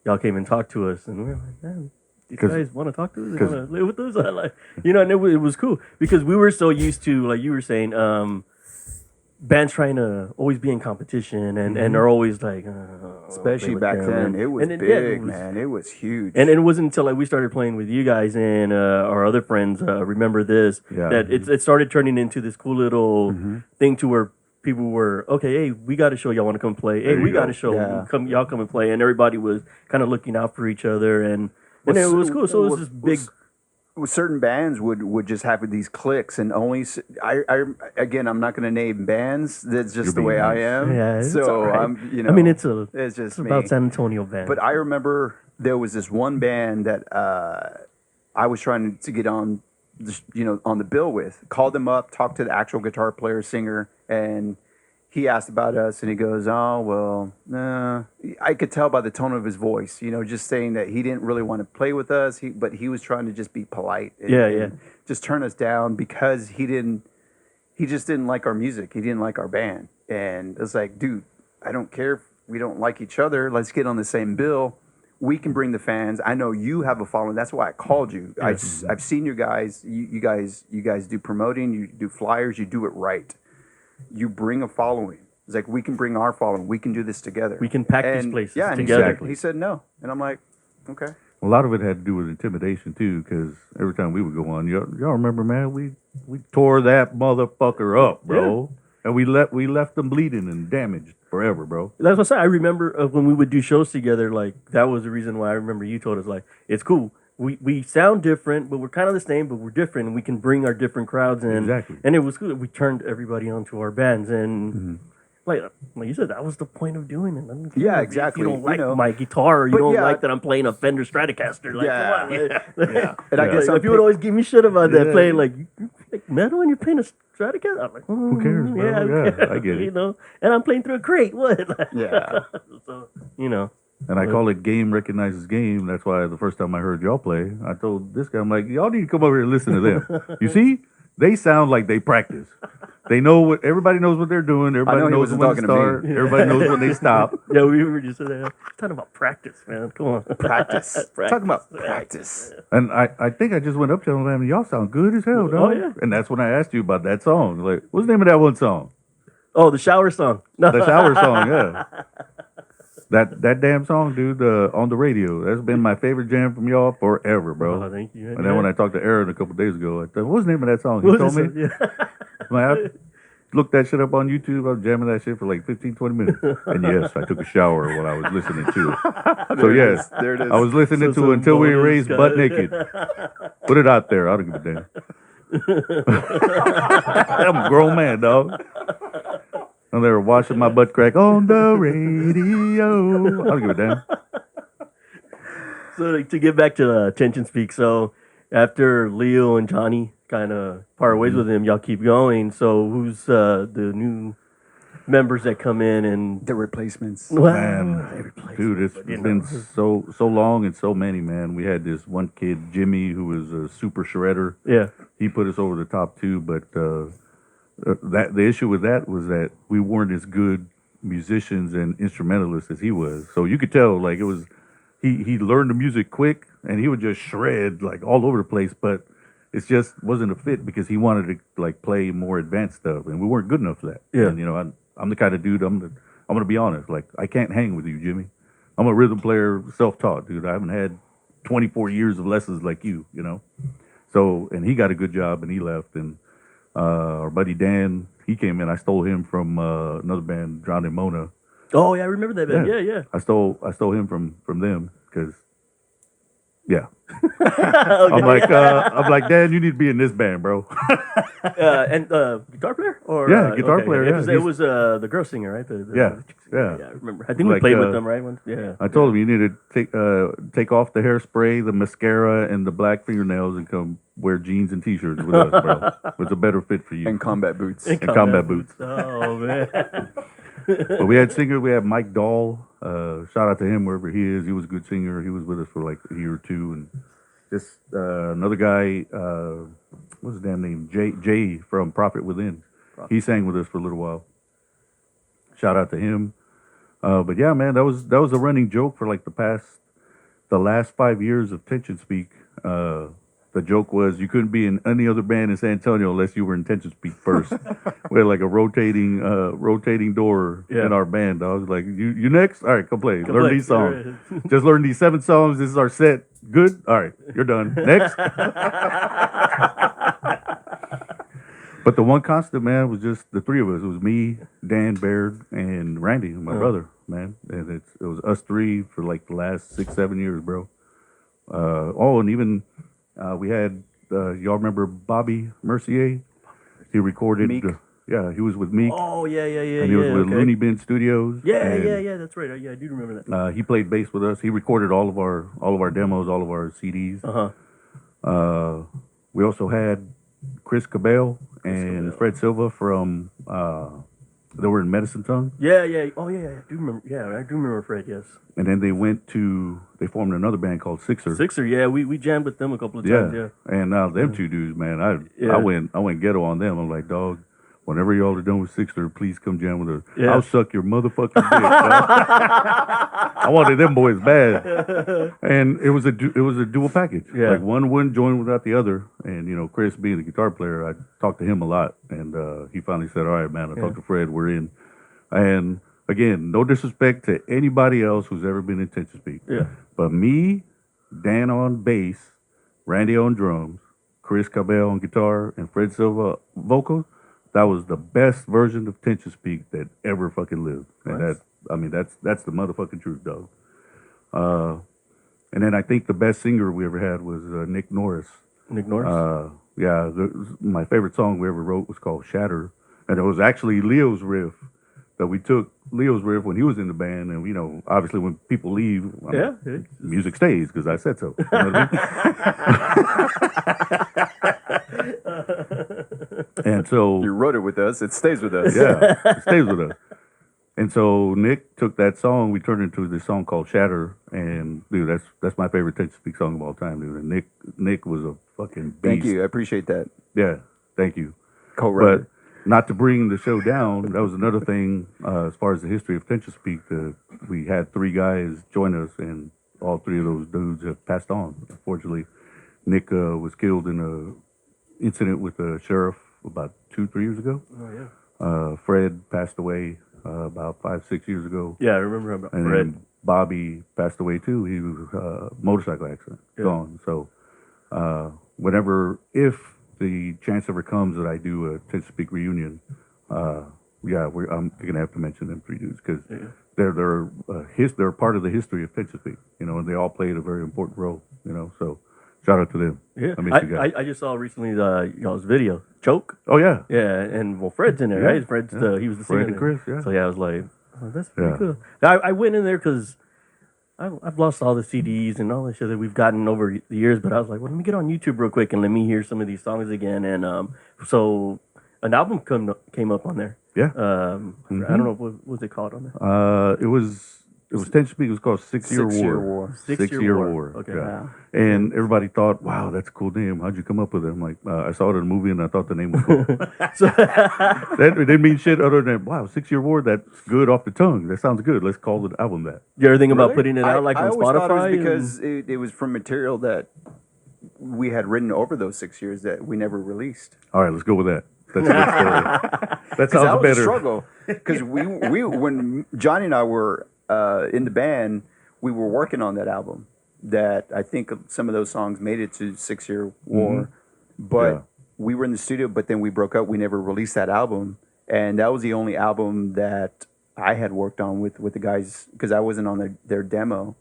A: y'all came and talked to us, and we were like, man, these guys want to talk to us, they want to live with us. And it was cool because we were so used to, like you were saying, bands trying to always be in competition and are always like,
B: especially back then, it was big, man. It was huge.
A: And it wasn't until like we started playing with you guys and our other friends, Remember This, that it started turning into this cool little thing to where people were, okay, hey, we got a show, y'all want to come play? Hey, we got a show, y'all come and play. And everybody was kind of looking out for each other, and it was cool. So it was this big.
B: Certain bands would just have these cliques, and only again, I'm not going to name bands. That's just the way I am.
A: Yeah, it's
B: so
A: all right.
B: I'm,
A: I mean, it's
B: just
A: it's about San Antonio band.
B: But I remember there was this one band that I was trying to get on, on the bill with. Called them up, talked to the actual guitar player, singer, and he asked about us, and he goes, "Oh, well, nah." I could tell by the tone of his voice, just saying that he didn't really want to play with us, but he was trying to just be polite and just turn us down because he just didn't like our music. He didn't like our band. And it's like, dude, I don't care if we don't like each other. Let's get on the same bill. We can bring the fans. I know you have a following. That's why I called you. I've seen you guys. You guys do promoting. You do flyers. You do it right. You bring a following. It's like, we can bring our following. We can do this together.
A: We can pack these places
B: together. He said no. And I'm like, okay.
C: A lot of it had to do with intimidation too, because every time we would go on, y'all remember, man, we tore that motherfucker up, bro, and we left them bleeding and damaged forever, bro.
A: That's what I said. I remember when we would do shows together. Like, that was the reason why I remember you told us, like, it's cool. We sound different, but we're kind of the same, but we're different, and we can bring our different crowds in.
C: Exactly.
A: And it was good. We turned everybody onto our bands, and like you said, that was the point of doing it. I mean,
B: yeah, exactly.
A: If you don't like my guitar, or you don't like that I'm playing a Fender Stratocaster, like, come on.
B: And I guess
A: people would always give me shit about that, playing like metal and you're playing a Stratocaster. I'm like,
C: who cares, bro? Yeah, I get it.
A: And I'm playing through a crate. What? So,
C: And I call it game recognizes game. That's why the first time I heard y'all play, I told this guy, I'm like, y'all need to come over here and listen to them. You see? They sound like they practice. They know everybody knows what they're doing. Everybody knows when to start. Everybody knows when they stop.
A: Yeah, we were just talking about practice, man. Come on.
B: Practice. Talking about practice.
C: And I think I just went up to them and y'all sound good as hell, dog.
A: Oh, yeah.
C: And that's when I asked you about that song. Like, what's the name of that one song?
A: Oh, the shower song. No.
C: The shower song, yeah. That damn song, dude, on the radio. That's been my favorite jam from y'all forever, bro.
A: Oh, thank you.
C: And then when I talked to Aaron a couple days ago, I thought, what's the name of that song? He told me.
A: Yeah.
C: I looked that shit up on YouTube. I was jamming that shit for like 15, 20 minutes. And yes, I took a shower while I was listening to it. So yes,
B: there it is.
C: I was listening to Until We Erase Butt Naked. Put it out there. I don't give a damn. I'm a grown man, dog. And they were washing my butt crack on the radio. I don't give a damn.
A: So to get back to Tension Speak, so after Leo and Johnny kind of part ways with him, y'all keep going. So who's the new members that come in and
B: the replacements?
C: Man, dude, it's been so long and so many, man. We had this one kid, Jimmy, who was a super shredder.
A: Yeah,
C: he put us over the top too, but that the issue with that was that we weren't as good musicians and instrumentalists as he was. So you could tell, like, it was he learned the music quick and he would just shred like all over the place, but it just wasn't a fit because he wanted to like play more advanced stuff and we weren't good enough for that.
A: Yeah.
C: And I'm the kind of dude, I'm gonna be honest, like I can't hang with you, Jimmy. I'm a rhythm player, self-taught, dude. I haven't had 24 years of lessons like you know. So, and he got a good job and he left. And our buddy Dan, he came in. I stole him from another band, Drowned in Mona.
A: Oh yeah, I remember that band. Yeah.
C: I stole him from them because, yeah.
A: Okay.
C: I'm like, Dan, you need to be in this band, bro.
A: And guitar player or
C: guitar player.
A: It
C: Yeah,
A: was the girl singer, right?
C: Yeah.
A: I remember. I think we
C: Like,
A: played with them, right? Once. Yeah.
C: I told him you need to take off the hairspray, the mascara, and the black fingernails, and come wear jeans and t-shirts with us, bro. It's a better fit for you.
B: And combat boots.
C: And combat boots.
A: Oh man.
C: But we had Mike Dahl. Shout out to him wherever he is. He was a good singer. He was with us for like a year or two. And just another guy, what's his damn name? Jay from Prophet Within. He sang with us for a little while. Shout out to him. But yeah, man, that was a running joke for like the last 5 years of Tension Speak. The joke was you couldn't be in any other band in San Antonio unless you were in Tension Speak first. We had like a rotating door in our band. I was like, you next? All right, come play. Learn these songs. Just learn these 7 songs. This is our set. Good? All right, you're done. Next. But the one constant, man, was just the three of us. It was me, Dan, Baird, and Randy, my brother, man. And it was us three for like the last 6-7 years, bro. And even we had, y'all remember Bobby Mercier? He recorded,
B: Meek.
C: He was with Meek.
A: Oh yeah.
C: And he was with Looney Bin Studios.
A: Yeah. That's right. Yeah, I do remember that.
C: He played bass with us. He recorded all of our demos, all of our CDs. We also had Chris Cabell and Fred Silva from they were in Medicine Tongue.
A: Yeah. Oh yeah, I do remember. Yeah, I do remember Fred. Yes.
C: And then they formed another band called Sixer.
A: Sixer. Yeah, we jammed with them a couple of times. Yeah.
C: And now them two dudes, man, I went ghetto on them. I'm like, dog, whenever y'all are done with Sixer, please come jam with us.
A: Yeah.
C: I'll suck your motherfucking dick. I wanted them boys bad, and it was a dual package.
A: Yeah.
C: Like one wouldn't join without the other. And Chris being the guitar player, I talked to him a lot, and he finally said, "All right, man, I talked to Fred. We're in." And again, no disrespect to anybody else who's ever been in Tension Speak.
A: Yeah.
C: But me, Dan on bass, Randy on drums, Chris Cabell on guitar, and Fred Silva vocals. That was the best version of Tension Speak that ever fucking lived. And that's the motherfucking truth, dog. And then I think the best singer we ever had was Nick Norris.
A: Nick Norris?
C: My favorite song we ever wrote was called Shatter. And it was actually Leo's riff that we took Leo's riff when he was in the band. And, obviously when people leave, music stays because I said so. You know what I mean? And so
B: You wrote it with us. It stays with us.
C: yeah, it stays with us. And so Nick took that song, we turned it into this song called Shatter, and dude, that's my favorite Tension Speak song of all time, dude. And Nick was a fucking beast.
B: Thank you. I appreciate that.
C: Yeah, thank you.
B: Co-writer.
C: But not to bring the show down, that was another thing as far as the history of Tension Speak. We had 3 guys join us, and all 3 of those dudes have passed on. Unfortunately, Nick was killed in an incident with the sheriff about 2-3 years ago.
A: Oh yeah.
C: Fred passed away about 5-6 years ago.
A: Yeah, I remember about
C: And
A: Fred.
C: then Bobby passed away too. He was motorcycle accident, gone. So if the chance ever comes that I do a Tension Speak reunion, I'm gonna have to mention them 3 dudes because they're part of the history of Tension Speak, and they all played a very important role, So shout out to them.
A: Yeah,
C: I miss you guys.
A: I just saw recently y'all's video, Choke.
C: Oh yeah,
A: Yeah, and Fred's in there,
C: Yeah,
A: right? Fred's
C: yeah.
A: he was the
C: Fred
A: singer.
C: and Chris, yeah.
A: So yeah, I was like, oh, that's pretty
C: Yeah.
A: cool. I went in there because I've lost all the CDs and all the shit that we've gotten over the years, but I was like, well, let me get on YouTube real quick and let me hear some of these songs again. And so an album came up on there.
C: yeah.
A: I don't know what was it called on there.
C: It was Tension Speak. It was called 6-Year
B: 6-Year
C: War.
B: War.
A: 6-Year War.
C: War.
A: Okay.
C: Yeah.
B: Wow.
C: And everybody thought, wow, that's a cool name. How'd you come up with it? I'm like, I saw it in a movie and I thought the name was cool. That it didn't mean shit other than, wow, 6-Year War, that's good off the tongue. That sounds good. Let's call the album that.
A: You ever think about
B: Really?
A: putting it out like
B: I
A: on
B: always thought
A: Spotify?
B: it was because it was from material that we had written over those 6 years that we never released.
C: All right, let's go with that. That's a good story. That
B: That
C: sounds
B: was
C: better.
B: a struggle because we when Johnny and I were in the band, we were working on that album. that I think some of those songs made it to 6 Year War, but
C: Yeah.
B: we were in the studio, but then we broke up. We never released that album, and that was the only album that I had worked on with the guys because I wasn't on their demo,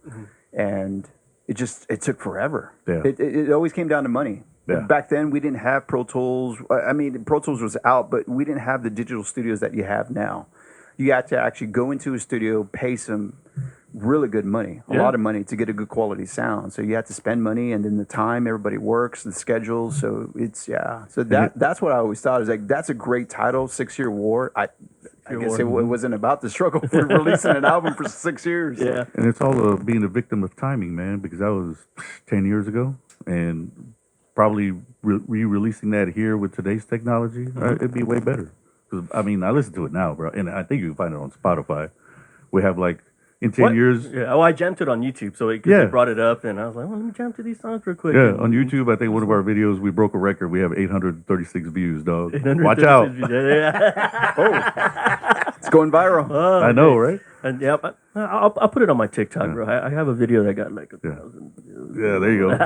B: and it took forever.
C: Yeah.
B: It always came down to money.
C: Yeah.
B: Back then, we didn't have Pro Tools. I mean, Pro Tools was out, but we didn't have the digital studios that you have now. You had to actually go into a studio, pay some really good money, a lot of money to get a good quality sound. So you have to spend money, and then the time everybody works, the schedule. So it's So that's what I always thought is like that's a great title, 6 Year War. I guess it wasn't about the struggle for releasing an album for 6 years.
A: Yeah.
C: And it's all being a victim of timing, man, because that was 10 years ago. And probably re-releasing that here with today's technology, it'd be way better. 'Cause, I mean, I listen to it now, bro. And I think you can find it on Spotify. We have like, in 10 years.
A: Yeah. Oh, I jammed it on YouTube, so it brought it up, and I was like, well, let me jam to these songs real quick.
C: Yeah,
A: And-
C: on YouTube, I think one of our videos, we broke a record. We have 836 views, dog.
A: 836
C: Watch out.
A: views. Yeah.
B: It's going viral.
A: Oh,
C: I know, right?
A: And yeah, I'll put it on my TikTok, bro. I have a video that got like 1,000 views.
C: Yeah, there you go.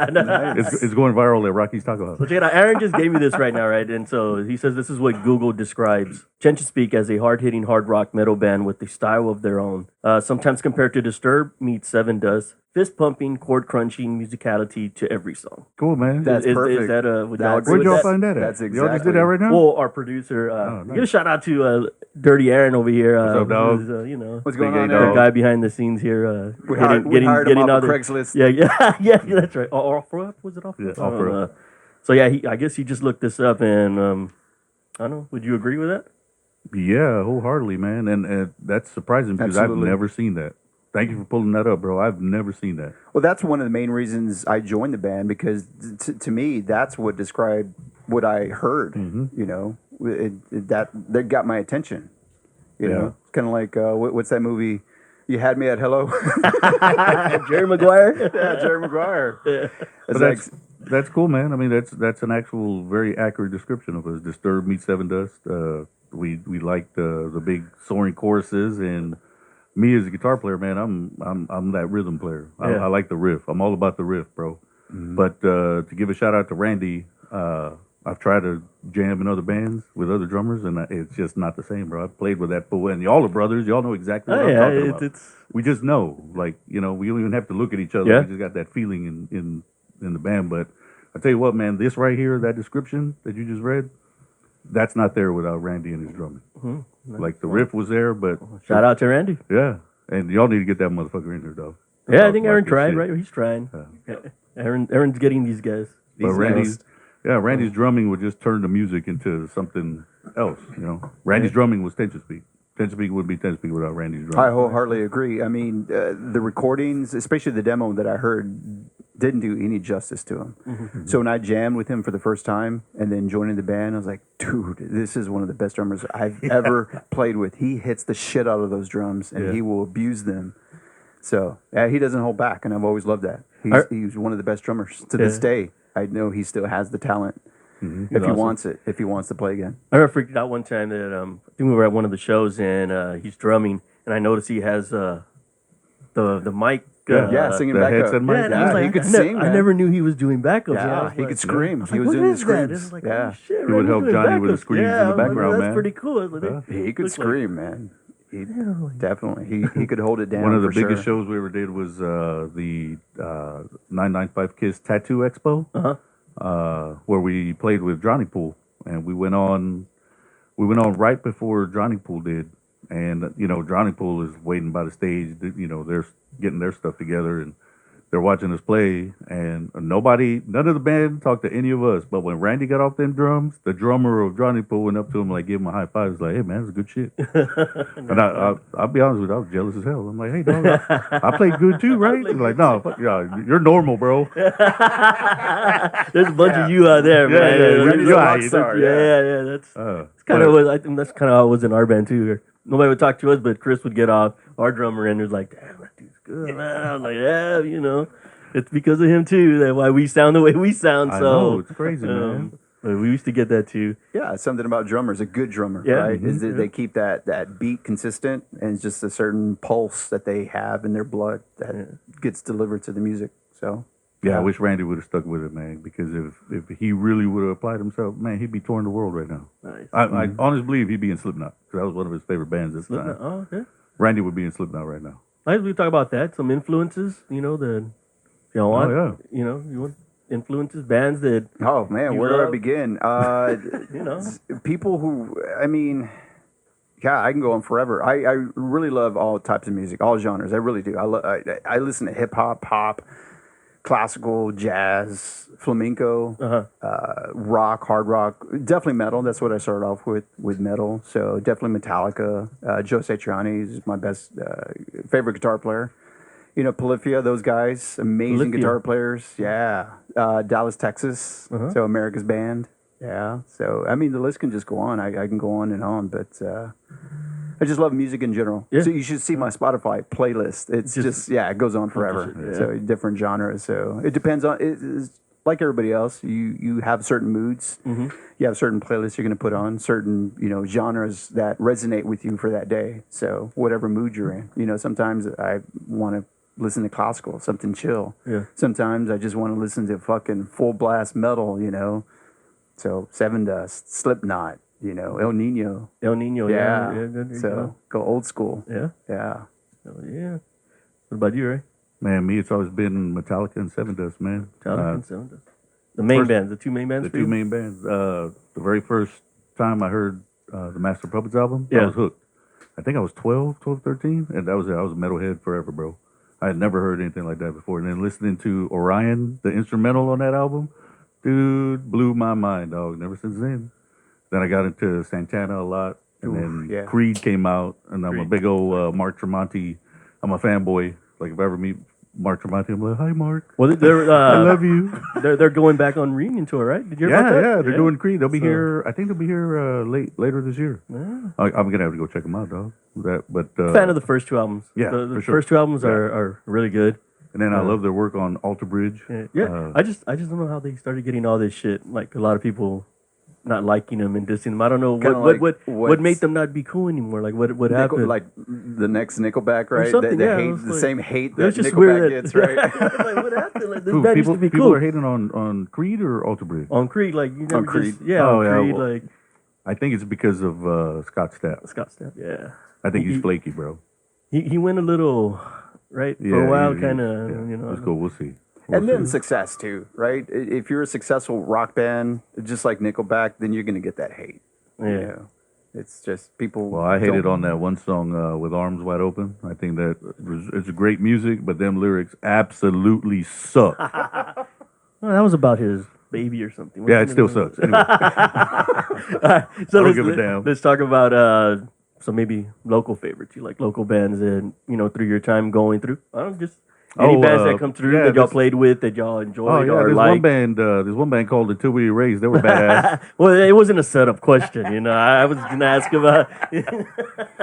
C: It's going viral at Rocky's Taco House.
A: So check it out. Aaron just gave me this right now, right? And so he says this is what Google describes Chencha Speak as a hard-hitting hard rock metal band with a style of their own. Sometimes compared to Disturbed meets Seven Dust. Fist-pumping, chord-crunching musicality to every song.
C: Cool, man.
B: That's perfect.
A: Is that would y'all
B: That's-
A: agree
C: Where'd
A: with
C: y'all
A: that?
C: find that at?
B: That's
C: Y'all just did
B: exactly-
C: that right now?
A: Well, our producer,
C: nice.
A: give a shout out to Dirty Aaron over here.
C: What's up, dog?
A: who's,
B: What's going
C: Big
B: on
C: A
B: there?
A: the
C: dog.
A: guy behind the scenes here.
B: We hired him off of Craigslist.
A: Yeah, that's right. Off-Road? Was it Off-Road?
C: Yeah, Off-Road.
A: So yeah, I guess he just looked this up, and I don't know. Would you agree with that?
C: Yeah, wholeheartedly, man. And that's surprising because
B: Absolutely.
C: I've never seen that. Thank you for pulling that up, bro. I've never seen that.
B: Well, that's one of the main reasons I joined the band because to me, that's what described what I heard. You know, that got my attention. You know, it's kind of like what's that movie? You Had Me at Hello.
A: Jerry Maguire.
B: Yeah, Jerry Maguire. It's
C: But
B: like,
C: that's cool, man. I mean, that's an actual very accurate description of us. Disturbed meets Seven Dust. We like the big soaring choruses, and me as a guitar player, man, I'm that rhythm player. I like the riff. I'm all about the riff, bro. But to give a shout out to Randy, I've tried to jam in other bands with other drummers, and it's just not the same, bro. I've played with that fool, and y'all are brothers. Y'all know exactly what I'm talking about. We just know, like, you know, we don't even have to look at each other.
A: Yeah.
C: We just got that feeling in the band. But I tell you what, man, this right here, that description that you just read, that's not there without Randy and his drumming. Like the riff was there, but
A: Shout out to Randy.
C: yeah, and y'all need to get that motherfucker in there, dog.
A: Yeah, I
C: Talk
A: think
C: about
A: Aaron
C: this
A: tried,
C: shit.
A: right? He's trying. Yeah. Aaron's getting these guys.
C: But
B: Randy's
C: Randy's drumming would just turn the music into something else. You know, Randy's drumming was Tension Speak. Tension Speak wouldn't be Tension Speak without Randy's drumming.
B: I wholeheartedly agree. I mean, the recordings, especially the demo that I heard, didn't do any justice to him. So when I jammed with him for the first time and then joining the band, I was like, dude, this is one of the best drummers I've ever played with. He hits the shit out of those drums and he will abuse them. So yeah, he doesn't hold back, and I've always loved that. He's one of the best drummers to this day. I know he still has the talent if he wants it, if he wants to play again.
A: I remember freaked out one time that I think we were at one of the shows and he's drumming, and I noticed he has the mic.
B: Singing
C: the
B: back up.
C: headset mic?
A: Yeah, and I
B: Yeah,
A: was like,
B: he could
A: I
B: sing,
A: I
B: man.
A: never knew he was doing backups.
B: Yeah,
A: I was
B: he
A: like-
B: could scream.
A: I was
B: He
A: like,
B: was
A: what
B: doing
A: is
B: the
A: that?
B: screams.
A: It was like,
B: Yeah.
A: oh, shit,
C: He would help
A: Randy's doing
C: Johnny with the
A: backups.
C: screams in the
A: I was like,
C: background,
A: that's
C: man.
A: pretty cool. I was like,
B: He could
A: looks like-
B: scream, man. Definitely. He could hold it down.
C: One of the
B: for
C: biggest
B: sure.
C: shows we ever did was the 995 Kiss Tattoo Expo, where we played with Johnny Pool, and we went on right before Johnny Pool did, and you know Johnny Pool is waiting by the stage. You know they're getting their stuff together, and they're watching us play, and none of the band talked to any of us. But when Randy got off them drums, the drummer of Johnny Pool went up to him, like, gave him a high five. He's like, hey, man, that's good shit. And I'll be honest with you, I was jealous as hell. I'm like, hey, dog, I played good too, right? He's like, no, fuck, yeah, you're normal, bro.
A: There's a bunch of you out there,
C: Yeah,
A: man.
C: yeah,
B: Randy's a
C: yeah,
B: rock star,
A: Yeah. That's kind of what I think. That's kind of how it was in our band too. Nobody would talk to us, but Chris would get off. Our drummer and was like, "Damn, that dude's good, man." I was like, "Yeah, you know, it's because of him too. That's why we sound the way we sound."
C: I
A: So
C: know, it's crazy, man.
A: We used to get that too.
B: Yeah, something about drummers, a good drummer,
A: Yeah.
B: right? Is that
A: Yeah.
B: they keep that beat consistent, and it's just a certain pulse that they have in their blood that gets delivered to the music. So
C: Yeah, I wish Randy would have stuck with it, man. Because if he really would have applied himself, man, he'd be touring the world right now.
A: Nice.
C: I honestly believe he'd be in Slipknot because that was one of his favorite bands at the time.
A: Oh, okay.
C: Randy would be in Slipknot right now.
A: Nice. We talk about that. Some influences. You know you want.
C: Oh,
A: You know you want influences, bands that
B: oh man,
A: You
B: where do I
A: love-
B: begin?
A: you know.
B: People who, I mean, yeah, I can go on forever. I really love all types of music, all genres. I really do. I listen to hip hop, pop, classical, jazz, flamenco, rock, hard rock, definitely metal. That's what I started off with metal. So definitely Metallica. Joe Satriani is my best favorite guitar player. You know, Polyphia, those guys, amazing
A: Polyphia.
B: guitar players. Yeah. Dallas, Texas. So America's Band. Yeah. So, I mean, the list can just go on. I can go on and on, but I just love music in general.
A: Yeah.
B: So you should see my Spotify playlist. It's just yeah, it goes on forever.
A: Yeah.
B: So different genres. So it depends on, it's like everybody else. You have certain moods. You have certain playlists you're going to put on, certain, genres that resonate with you for that day. So whatever mood you're in, sometimes I want to listen to classical, something chill.
A: Yeah.
B: Sometimes I just want to listen to fucking full blast metal, So Seven Dust, Slipknot, El Nino.
A: El Nino.
B: Yeah.
A: There you
B: So go old school.
A: go. Yeah.
B: Yeah.
A: Oh, yeah. What about you, Ray?
C: Man, me, it's always been Metallica and Seven Dust, man.
A: Jonathan Silva. The main bands, the two main bands.
C: The
A: for
C: two
A: you?
C: main bands. The very first time I heard the Master of Puppets album,
A: Yeah.
C: I was hooked. I think I was 12, 13, and that was it. I was a metalhead forever, bro. I had never heard anything like that before. And then listening to Orion, the instrumental on that album, dude, blew my mind, dog. Never since then. Then I got into Santana a lot, and then
B: yeah.
C: Creed came out, and I'm a
A: Creed.
C: big old Mark Tremonti. I'm a fanboy. Like if I ever meet Mark Tremonti, I'm like, hi, Mark.
A: Well, they're
C: I love you.
A: they're going back on reunion tour, right? Did you hear about
C: Yeah,
A: that?
C: yeah, they're doing Creed. They'll be
A: So-
C: here. I think they'll be here later this year.
A: Yeah.
C: I'm gonna have to go check them out, dog. But
A: Fan of the first two albums.
C: Yeah,
A: the
C: for sure.
A: first two albums are really good.
C: and then I love their work on Alter Bridge.
A: Yeah. I just don't know how they started getting all this shit. Like a lot of people not liking them and dissing them. I don't know
B: Kinda
A: what
B: like
A: what made them not be cool anymore. Like what happened?
B: Like the next Nickelback, right?
A: something,
B: the
A: yeah, it
B: hate,
A: was
B: the
A: like-
B: same hate
A: It
B: that
A: was just
B: Nickelback
A: weird.
B: gets, right?
A: Like what happened? Like this
C: Who,
A: band used to be
C: people
A: cool.
C: are hating on Creed or Alter Bridge.
A: On Creed, like you never
B: Creed.
A: just yeah,
C: Oh,
A: on
C: yeah,
A: Creed,
C: well-
A: like
C: I think it's because of Scott Stapp.
A: Scott Stapp. Yeah,
C: I think he's flaky, bro.
A: he went a little right for
C: Yeah,
A: a while,
C: he-
A: kind of
C: Let's go. We'll see. We'll
B: And then
C: see.
B: success too, right? If you're a successful rock band, just like Nickelback, then you're gonna get that hate.
A: Yeah.
B: It's just people.
C: Well, I hated
B: don't-
C: on that one song with Arms Wide Open. I think that it's great music, but them lyrics absolutely suck.
A: Well, that was about his baby or something.
C: Yeah, it
A: wasn't
C: still sucks. Anyway,
A: So
C: I don't
A: let's,
C: give a damn.
A: let's talk about some maybe local favorites. You like local bands and through your time going through. I don't just any
C: Oh,
A: bands that come through
C: yeah,
A: that y'all
C: this-
A: played with that y'all
C: oh
A: enjoyed
C: yeah,
A: or
C: there's
A: like.
C: one band called Until We Erase. They were badass.
A: Well, it wasn't a setup question. I was gonna ask about.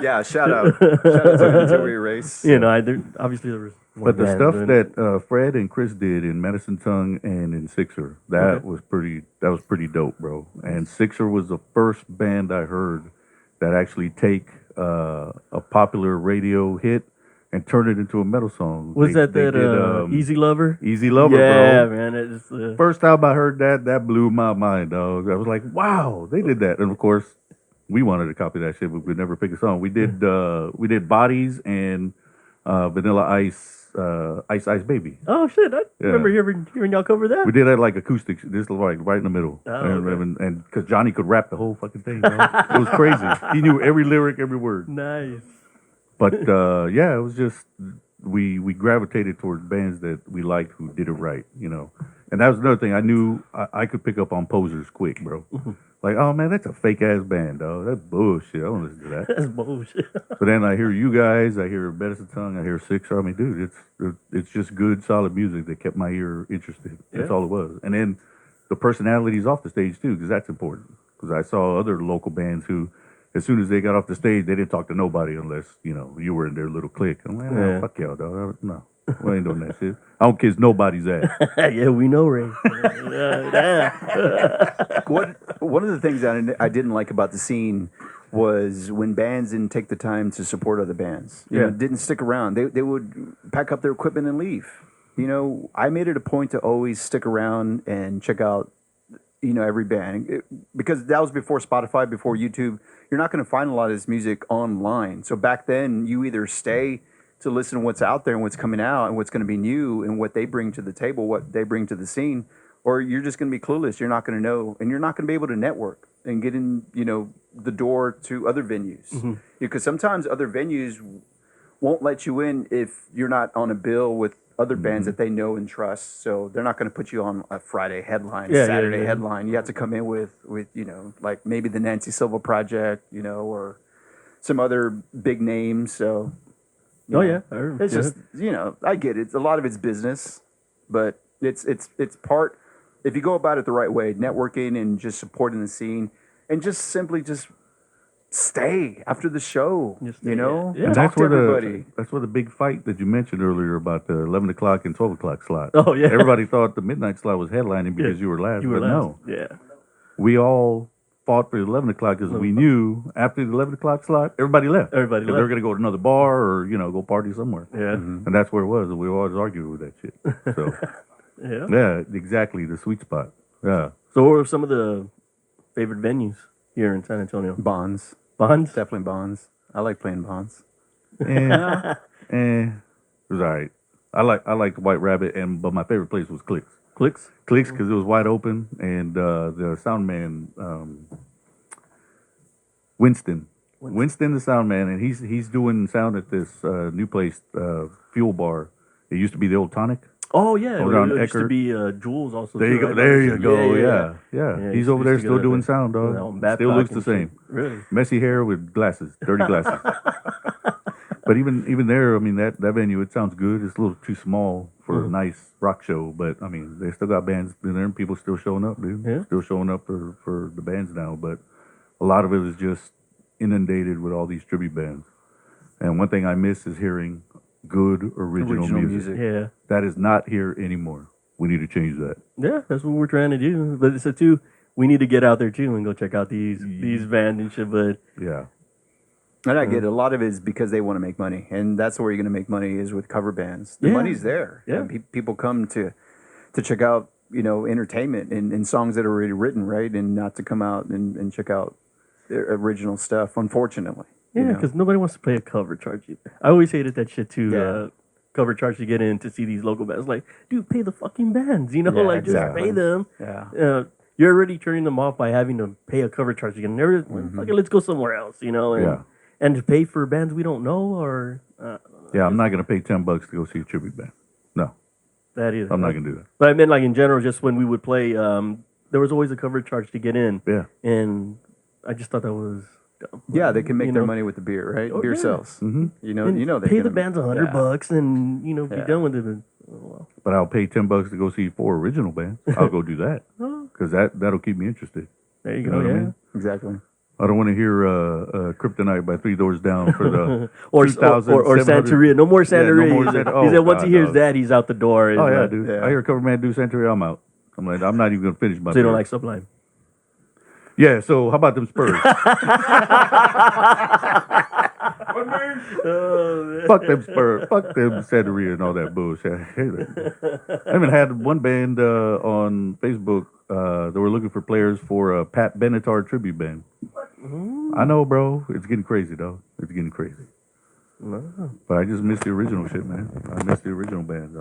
B: Yeah, shout out to Until We Erase.
A: Obviously there was. more
C: But the
A: bands
C: stuff
A: doing it.
C: that Fred and Chris did in Medicine Tongue and in Sixer, that was pretty dope, bro. And Sixer was the first band I heard that actually take a popular radio hit and turn it into a metal song.
A: Was
C: They
A: that
C: did,
A: Easy Lover?
C: Easy Lover,
A: Yeah,
C: bro.
A: man. It's
C: First time I heard that blew my mind, dog. I was like, wow, they did that. And of course, we wanted to copy that shit, but we never picked a song. We did Bodies and Vanilla Ice, Ice Baby.
A: oh shit! I
C: Yeah.
A: remember hearing y'all cover that.
C: We did that like acoustic, just like right in the middle.
A: Oh, okay.
C: And because Johnny could rap the whole fucking thing, dog. It was crazy. He knew every lyric, every word.
A: Nice.
C: But yeah, it was just we gravitated towards bands that we liked who did it right, And that was another thing. I knew I could pick up on posers quick, bro. Like, oh man, that's a fake ass band, dog. That's bullshit. I don't listen to that.
A: That's bullshit.
C: But then I hear you guys, I hear Medicine Tongue, I hear Sixer. I mean, dude, it's just good, solid music that kept my ear interested. That's
A: Yeah.
C: all it was. And then the personalities off the stage too, because that's important. Because I saw other local bands who, as soon as they got off the stage, they didn't talk to nobody unless you were in their little clique. I'm like,
A: Yeah.
C: fuck y'all, dog. No. We ain't doing that shit. I don't kiss nobody's ass.
A: Yeah, we know, Ray.
B: One of the things that I didn't like about the scene was when bands didn't take the time to support other bands. You know, didn't stick around. They would pack up their equipment and leave. You know, I made it a point to always stick around and check out, you know, every band. Because that was before Spotify, before YouTube. You're not going to find a lot of this music online. So back then, you either stay to listen to what's out there and what's coming out and what's going to be new and what they bring to the table, what they bring to the scene, or you're just going to be clueless. You're not going to know, and you're not going to be able to network and get in, you know, the door to other venues. Because sometimes other venues won't let you in if you're not on a bill with other bands that they know and trust. So they're not going to put you on a Friday headline, Saturday headline. You have to come in with, you know, like maybe the Nancy Silva Project, you know, or some other big names. So, it's just, you know, I get it. A lot of it's business, but it's part, if you go about it the right way, networking and just supporting the scene and just simply just stay after the show, you know?
C: And
B: Talk to everybody.
C: that's where the big fight that you mentioned earlier about the 11 o'clock and 12 o'clock slot.
A: Oh, yeah.
C: Everybody thought the midnight slot was headlining because you were last, no.
A: Yeah.
C: We all fought for the 11 o'clock because we knew after the 11 o'clock slot, everybody left.
A: Everybody
C: They
A: left.
C: were going to go to another bar or, you know, go party somewhere.
A: Yeah.
C: And that's where it was. And we always argued with that shit. So,
A: Yeah.
C: yeah, exactly. The sweet spot. Yeah.
A: So what were some of the favorite venues here in San Antonio?
B: Bonds.
A: Bonds?
B: Definitely Bonds. I like playing Bonds.
C: It was all right. I liked White Rabbit, but my favorite place was Clicks.
A: Clicks?
C: Clicks because it was wide open, and the sound man, Winston the sound man, and he's doing sound at this new place, Fuel Bar. It used to be the old Tonic.
A: Oh, yeah.
C: Over on
A: It used to
C: Eckerd.
A: be Jules also.
C: There you
A: too,
C: go.
A: right?
C: There you go. Yeah.
A: Yeah,
C: He's over
A: used
C: there
A: to
C: still
A: go
C: doing
A: there.
C: sound,
A: Yeah,
C: dog.
A: on Babcock
C: Still looks the
A: and
C: same.
A: shit. Really?
C: Messy hair with glasses, dirty glasses. But even there, I mean, that venue, it sounds good. It's a little too small for a nice rock show, but I mean, they still got bands in there and people still showing up, dude.
A: Yeah.
C: Still showing up for the bands now, but a lot of it is just inundated with all these tribute bands. And one thing I miss is hearing good original music.
A: Yeah.
C: That is not here anymore. We need to change that.
A: Yeah, that's what we're trying to do. But it's too, we need to get out there too and go check out these bands and shit. But
C: Yeah.
B: And I get it. A lot of it is because they want to make money. And that's where you're going to make money is with cover bands. The money's there.
A: Yeah.
B: And people come to check out, you know, entertainment and songs that are already written, right? And not to come out and check out their original stuff, unfortunately.
A: yeah,
B: you know?
A: because nobody wants to pay a cover charge either. I always hated that shit too.
B: Yeah.
A: Cover charge to get in to see these local bands. Like, dude, pay the fucking bands. You know,
B: Yeah,
A: like
B: exactly.
A: just pay them.
B: Yeah.
A: You're already turning them off by having to pay a cover charge again. Never, fucking, let's go somewhere else. You know, and,
C: Yeah.
A: and to pay for bands we don't know or
C: Yeah, I'm not going to pay $10 to go see a tribute band. No,
A: that either.
C: I'm not going to do that.
A: But I meant like in general, just when we would play, there was always a cover charge to get in.
C: Yeah.
A: And I just thought that was dumb.
B: Yeah, they can make
A: You
B: their
A: know?
B: money with the beer, right?
A: Oh,
B: beer
A: yeah.
B: sells.
C: Mhm.
B: You know,
A: And
B: they're
A: pay the
B: gonna-
A: bands $100 and be
B: Yeah.
A: done with it. Oh, well.
C: But I'll pay $10 to go see 4 original bands. I'll go do that
A: Oh,
C: because that'll keep me interested.
A: there you
C: You
A: go.
C: know what I
A: Yeah.
C: mean?
B: Exactly.
C: I don't want to hear Kryptonite by Three Doors Down for the
A: Or
C: 2,700
A: Santeria. No more Santeria.
C: no more
A: he said,
C: Santa-
A: he said
C: oh,
A: once
C: God,
A: he hears
C: no.
A: that, he's out the door.
C: Oh yeah,
A: Like,
C: dude.
B: Yeah.
C: I hear a cover man do Santeria, I'm out. I'm like, I'm not even gonna finish my.
A: So you don't
C: beer.
A: like Sublime?
C: Yeah. So how about them Spurs? Fuck them Spurs. Fuck them Santeria and all that bullshit. I even had one band on Facebook. They were looking for players for a Pat Benatar tribute band. I know, bro. It's getting crazy, though. It's getting crazy.
A: No.
C: But I just miss the original shit, man. I miss the original band.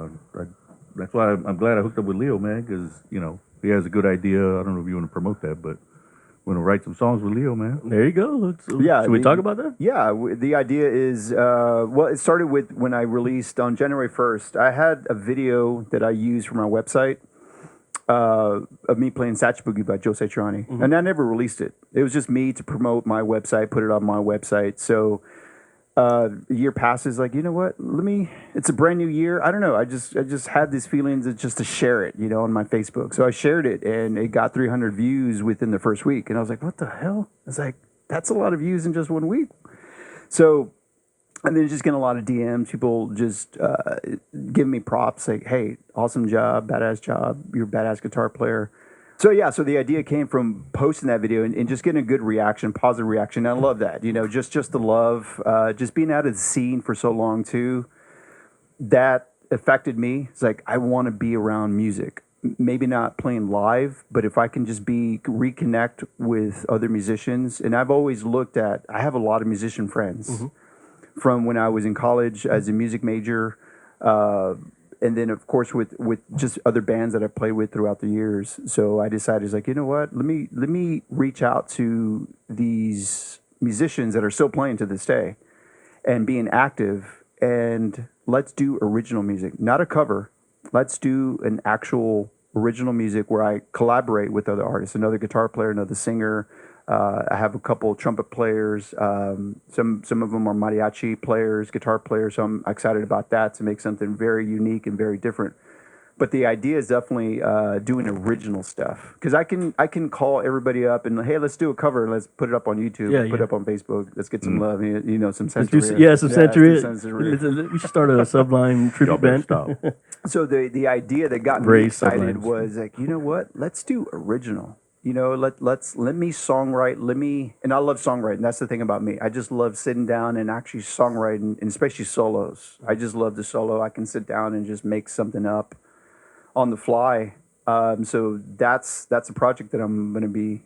C: That's why I'm glad I hooked up with Leo, man, because, you know, he has a good idea. I don't know if you want to promote that, but we're going to write some songs with Leo, man.
A: There you go.
B: Yeah,
A: Should we
B: the-
A: talk about that?
B: Yeah, the idea is, well, it started with when I released on January 1st. I had a video that I used for my website of me playing Satch Boogie by Joe Satriani. And I never released it. It was just me to promote my website, put it on my website. So a year passes, like, you know what? It's a brand new year. I don't know. I just had these feelings of just to share it, you know, on my Facebook. So I shared it and it got 300 views within the first week. And I was like, what the hell? It's like, that's a lot of views in just 1 week. So And then just getting a lot of DMs, people just giving me props like, hey, awesome job, badass job, you're a badass guitar player. So yeah, so the idea came from posting that video and just getting a good reaction, positive reaction. And I love that, just the love, just being out of the scene for so long too. That affected me. It's like I want to be around music. Maybe not playing live, but if I can just reconnect with other musicians. And I've always I have a lot of musician friends from when I was in college as a music major. And then of course with just other bands that I've played with throughout the years. So I decided, like, you know what, let me reach out to these musicians that are still playing to this day and being active, and let's do original music, not a cover. Let's do an actual original music where I collaborate with other artists, another guitar player, another singer. I have a couple trumpet players. Some of them are mariachi players, guitar players. So I'm excited about that, to make something very unique and very different. But the idea is definitely doing original stuff, because I can call everybody up and, hey, let's do a cover and let's put it up on YouTube, put it up on Facebook. Let's get some love, some Santeria.
A: Some Santeria. We should start a Sublime tribute band.
B: So the idea that got me excited was like, you know what? Let's do original. Let me songwrite. And I love songwriting. That's the thing about me. I just love sitting down and actually songwriting, and especially solos. I just love the solo. I can sit down and just make something up on the fly. So that's a project that I'm going to be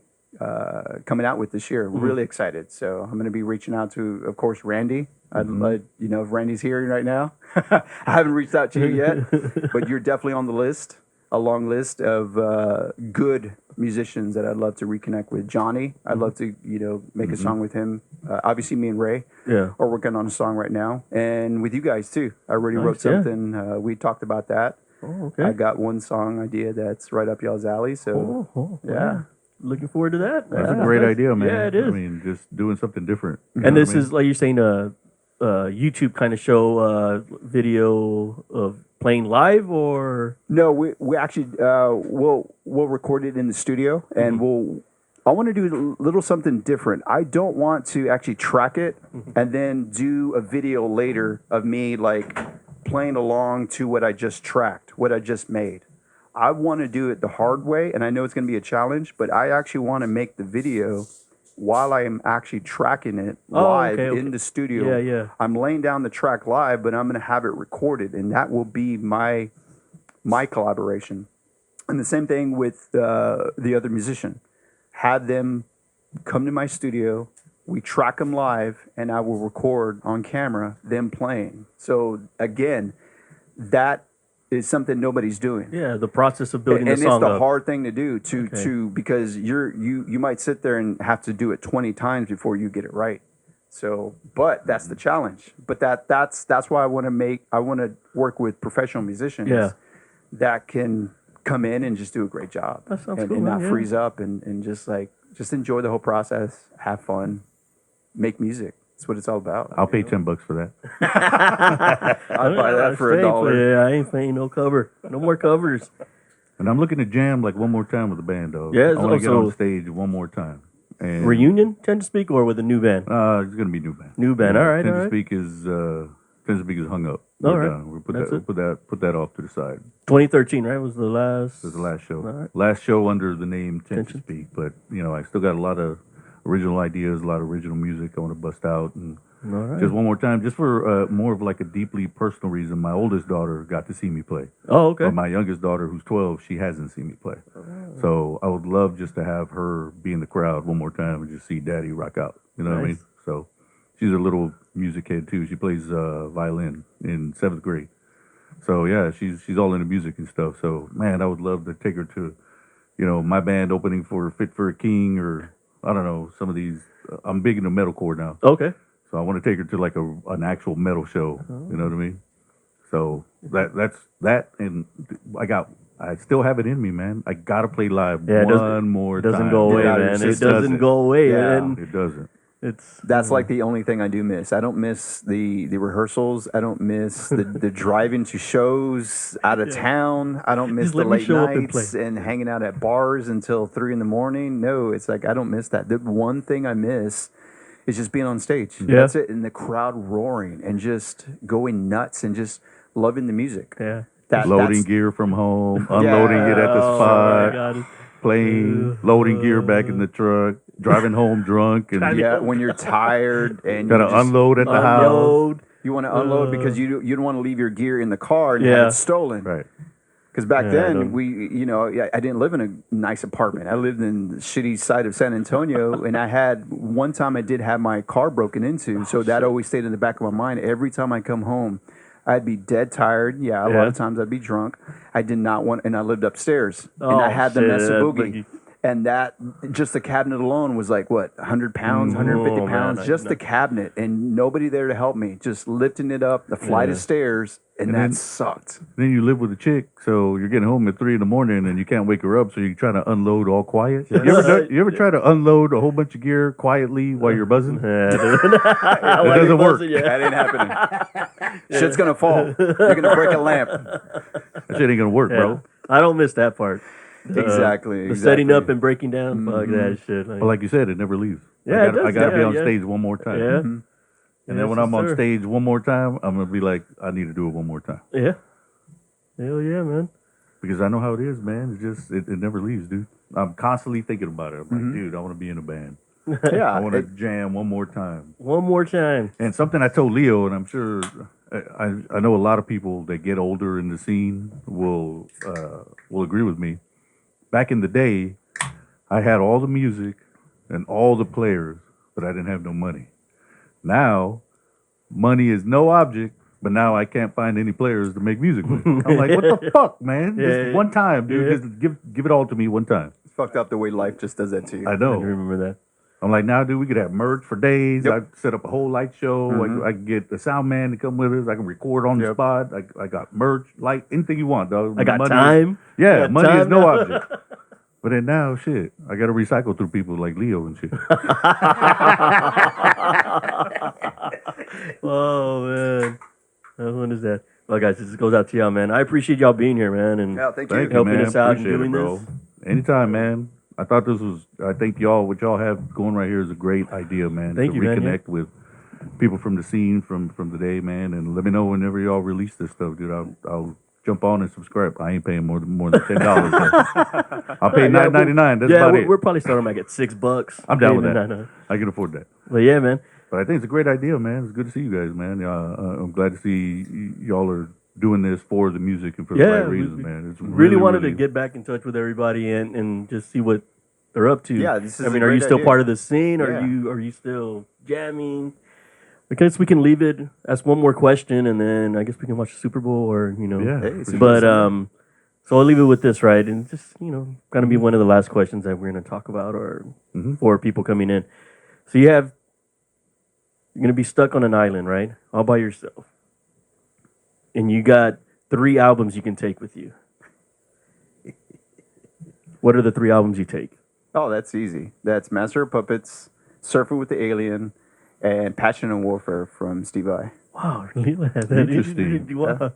B: coming out with this year. Really excited. So I'm going to be reaching out to, of course, Randy. If Randy's here right now, I haven't reached out to you yet, but you're definitely on the list, a long list of good musicians that I'd love to reconnect with. Johnny, I'd love to, make a song with him. Obviously, me and Ray are working on a song right now, and with you guys too. I already wrote something. We talked about that.
A: Oh, okay.
B: I got one song idea that's right up y'all's alley. So, yeah.
A: Looking forward to that.
C: That's a great idea, man.
A: Yeah, it is.
C: I mean, just doing something different.
A: And this is, like you're saying, a YouTube kind of show, video of playing live, or?
B: No, we actually we'll record it in the studio, and I want to do a little something different. I don't want to actually track it and then do a video later of me like playing along to what I just tracked, what I just made. I want to do it the hard way, and I know it's going to be a challenge, but I actually want to make the video while I am actually tracking it live in the studio.
A: Yeah.
B: I'm laying down the track live, but I'm going to have it recorded, and that will be my collaboration. And the same thing with the other musician. Have them come to my studio, we track them live, and I will record on camera them playing. So again, that is something nobody's doing.
A: Yeah, the process of building the song
B: and it's the
A: up.
B: hard thing to do to because you might sit there and have to do it 20 times before you get it right. So, but that's the challenge. But that's why I want to work with professional musicians that can come in and just do a great job.
A: That sounds
B: and
A: cool,
B: not
A: man,
B: freeze up and just enjoy the whole process, have fun, make music. That's what it's all about.
C: I'll pay $10 for that.
B: I'd buy that for $1.
A: Yeah, I ain't paying no cover. No more covers.
C: And I'm looking to jam like one more time with the band, dog.
A: Yeah,
C: I want to get
A: also-
C: on stage one more time. And,
A: Reunion, tend to speak, or with a new band?
C: It's gonna be new band.
A: New band, all right,
C: Tend
A: all
C: to
A: right.
C: speak is hung up.
A: All
C: We're
A: right.
C: done. We'll
A: That's it.
C: put that off to the side.
A: 2013, right? Was the last?
C: This is the last show.
A: All right.
C: Last show under the name Tend to
A: Tension.
C: Speak. But I still got a lot of original ideas, a lot of original music I want to bust out, and
A: All right.
C: just one more time, just for more of like a deeply personal reason. My oldest daughter got to see me play.
A: Oh, okay.
C: But my youngest daughter, who's 12, she hasn't seen me play. So I would love just to have her be in the crowd one more time and just see Daddy rock out. You know what I
A: Nice.
C: mean? So she's a little music head too. She plays violin in 7th grade. So yeah, she's all into music and stuff. So man, I would love to take her to, my band opening for Fit for a King, or I don't know, some of these. I'm big into metalcore now.
A: Okay.
C: So I want to take her to like an actual metal show. You know what I mean? So that's that, and I still have it in me, man. I gotta play live
A: Yeah,
C: one more
A: It doesn't
C: time.
A: go away,
B: Yeah,
A: man.
B: it
A: It
B: just
A: doesn't
C: doesn't.
A: go away.
B: Yeah.
A: And
C: It doesn't.
A: it's
B: That's like the only thing I do miss. I don't miss the rehearsals. I don't miss the driving to shows out of town. I don't miss
A: Just
B: the
A: let me
B: late
A: show up and
B: nights
A: play.
B: and hanging out at bars until 3 a.m. No, it's like I don't miss that. The one thing I miss It's just being on stage.
A: Yeah.
B: That's it. And the crowd roaring and just going nuts and just loving the music.
A: Yeah.
C: Loading gear from home, unloading it at the
A: Oh,
C: spot,
A: my God.
C: playing, loading gear back in the truck, driving home drunk, and
B: Yeah, when you're tired and
C: gotta
B: you just
C: unload at the house.
A: Unload.
B: you want to unload because you don't want to leave your gear in the car and have
A: Yeah.
B: it stolen.
C: Right.
B: Because back
A: Yeah, I
B: then
A: don't-
B: I didn't live in a nice apartment. I lived in the shitty side of San Antonio, and I had one time I did have my car broken into, so that always stayed in the back of my mind. Every time I come home, I'd be dead tired. Yeah, a lot of times I'd be drunk. I did not want, and I lived upstairs, and I had the
A: shit,
B: Mesa
A: that
B: Boogie.
A: boogie.
B: And that, just the cabinet alone was like, what, 100 pounds, 150
A: Oh, man,
B: pounds?
A: I
B: Just
A: know.
B: the cabinet, and nobody there to help me. Just lifting it up the flight of stairs, and that
C: then-
B: sucked.
C: Then you live with a chick, so you're getting home at 3 a.m. and you can't wake her up, so you try to unload all quiet. You ever try to unload a whole bunch of gear quietly while you're buzzing?
A: Yeah,
C: It doesn't work.
B: That ain't happening. Shit's gonna fall. You're gonna break a lamp.
C: That shit ain't gonna work, bro.
A: I don't miss that part.
B: Exactly.
A: The setting up and breaking down. Fuck that shit.
C: But like you said, it never leaves.
A: Yeah, it does,
C: I gotta be
A: yeah,
C: on
A: yeah.
C: stage one more time.
A: Yeah.
C: And
A: Yes,
C: then when I'm on
A: sir.
C: stage one more time, I'm gonna be like, I need to do it one more time.
A: Yeah. Hell yeah, man.
C: Because I know how it is, man. It's just it never leaves, dude. I'm constantly thinking about it. I'm like, dude, I want to be in a band.
B: Yeah.
C: I want to jam one more time.
A: One more time.
C: And something I told Leo, and I'm sure I know a lot of people that get older in the scene will agree with me. Back in the day, I had all the music and all the players, but I didn't have no money. Now, money is no object, but now I can't find any players to make music with. I'm like, what the fuck, man? Just one time, dude.
A: Yeah.
C: Just give it all to me one time.
B: It's fucked up the way life just does that to you.
C: I
A: I
C: know.
A: remember that.
C: I'm like, now, dude, we could have merch for days.
B: Yep.
C: I set up a whole light show. I can get the sound man to come with us. I can record on the
B: Yep.
C: spot. I got merch, light, anything you want, dog.
A: I got
C: Money-
A: time.
C: Yeah,
A: got
C: money is
A: time
C: no
A: now.
C: object. But then now, shit, I got to recycle through people like Leo and shit.
A: Oh, man. How fun is that? Well, guys, this goes out to y'all, man. I appreciate y'all being here, man. And
B: Yeah, thank you.
C: Thank you,
A: helping
C: man.
A: us out and
C: Appreciate
A: doing
C: it, bro.
A: this.
C: Anytime, man. I thought this was. I think what y'all have going right here is a great idea, man.
A: Thank
C: to
A: you, man,
C: reconnect with people from the scene, from the day, man. And let me know whenever y'all release this stuff, dude. I'll jump on and subscribe. I ain't paying more than $10. I'll pay $9.99. That's about it.
A: we're probably starting back at $6.
C: I'm down with
A: Maybe
C: that.
A: $9.
C: I can afford that.
A: But yeah, man.
C: But I think it's a great idea, man. It's good to see you guys, man. I'm glad to see y'all are doing this for the music and for the
A: Yeah,
C: right
A: we-
C: reasons, man. It's
A: Really wanted to get back in touch with everybody and just see what they're up to.
B: Yeah, this is
A: I
B: a
A: mean, are you
B: great
A: still
B: idea.
A: part of the scene?
B: Yeah.
A: Are you still jamming? I guess we can leave it as one more question, and then I guess we can watch the Super Bowl, or
C: Yeah.
B: Hey,
C: for
A: But
C: sure.
A: so I'll leave it with this, right? And just kind of be one of the last questions that we're gonna talk about, or for people coming in. So you're gonna be stuck on an island, right, all by yourself, and you got 3 albums you can take with you. What are the 3 albums you take?
B: Oh, that's easy. That's Master of Puppets, Surfing with the Alien, and Passion and Warfare from Steve I.
A: Wow, really?
C: Interesting.
A: Wow.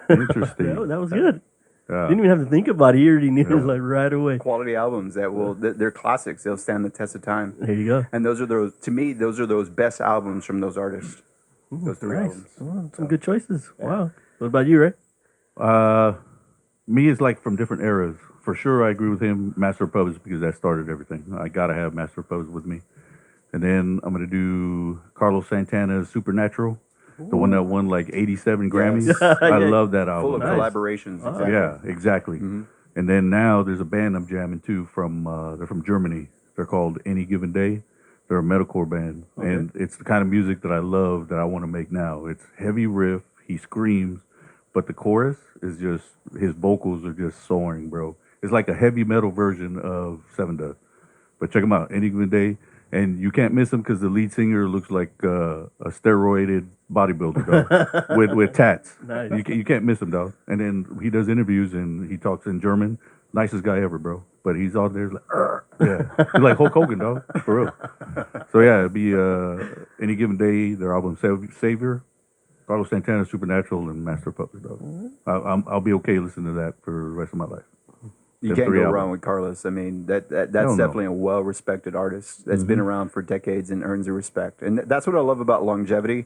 C: Interesting.
A: That was good.
C: Yeah.
A: Didn't even have to think about it. He already knew it like right away.
B: Quality albums that they're classics. They'll stand the test of time.
A: There you go.
B: And those are those best albums from those artists. Those 3
A: Nice.
B: albums.
A: Well, some good choices. Wow. What about you, Ray?
C: Me is like from different eras. For sure, I agree with him. Master of Puppets, because that started everything. I gotta have Master of Puppets with me. And then I'm gonna do Carlos Santana's Supernatural, the one that won like 87 Grammys.
B: Yes.
C: I
A: Yeah.
C: love that
B: Full of
C: album.
A: Nice.
B: collaborations.
A: Oh,
B: Exactly.
C: Yeah, exactly. And then now there's a band I'm jamming too from they're from Germany. They're called Any Given Day. They're a metalcore band, and it's the kind of music that I love that I want to make now. It's heavy riff, he screams, but the chorus is just his vocals are just soaring, bro. It's like a heavy metal version of Seven Dust. But check them out, Any Given Day, and you can't miss him because the lead singer looks like a steroided bodybuilder, dog, with tats.
A: Nice.
C: You can't miss him, dog. And then he does interviews and he talks in German. Nicest guy ever, bro. But he's out there like, "Arr." Yeah, he's like Hulk Hogan, dog, for real. So yeah, it'd be Any Given Day, their album Savior, Carlos Santana, Supernatural, and Master of Puppets, dog. I'll be okay listening to that for the rest of my life.
B: You
C: them
B: can't
C: three
B: go
C: albums.
B: wrong with Carlos. I mean, that's
C: Hell no.
B: definitely a well-respected artist that's been around for decades and earns the respect. And that's what I love about longevity.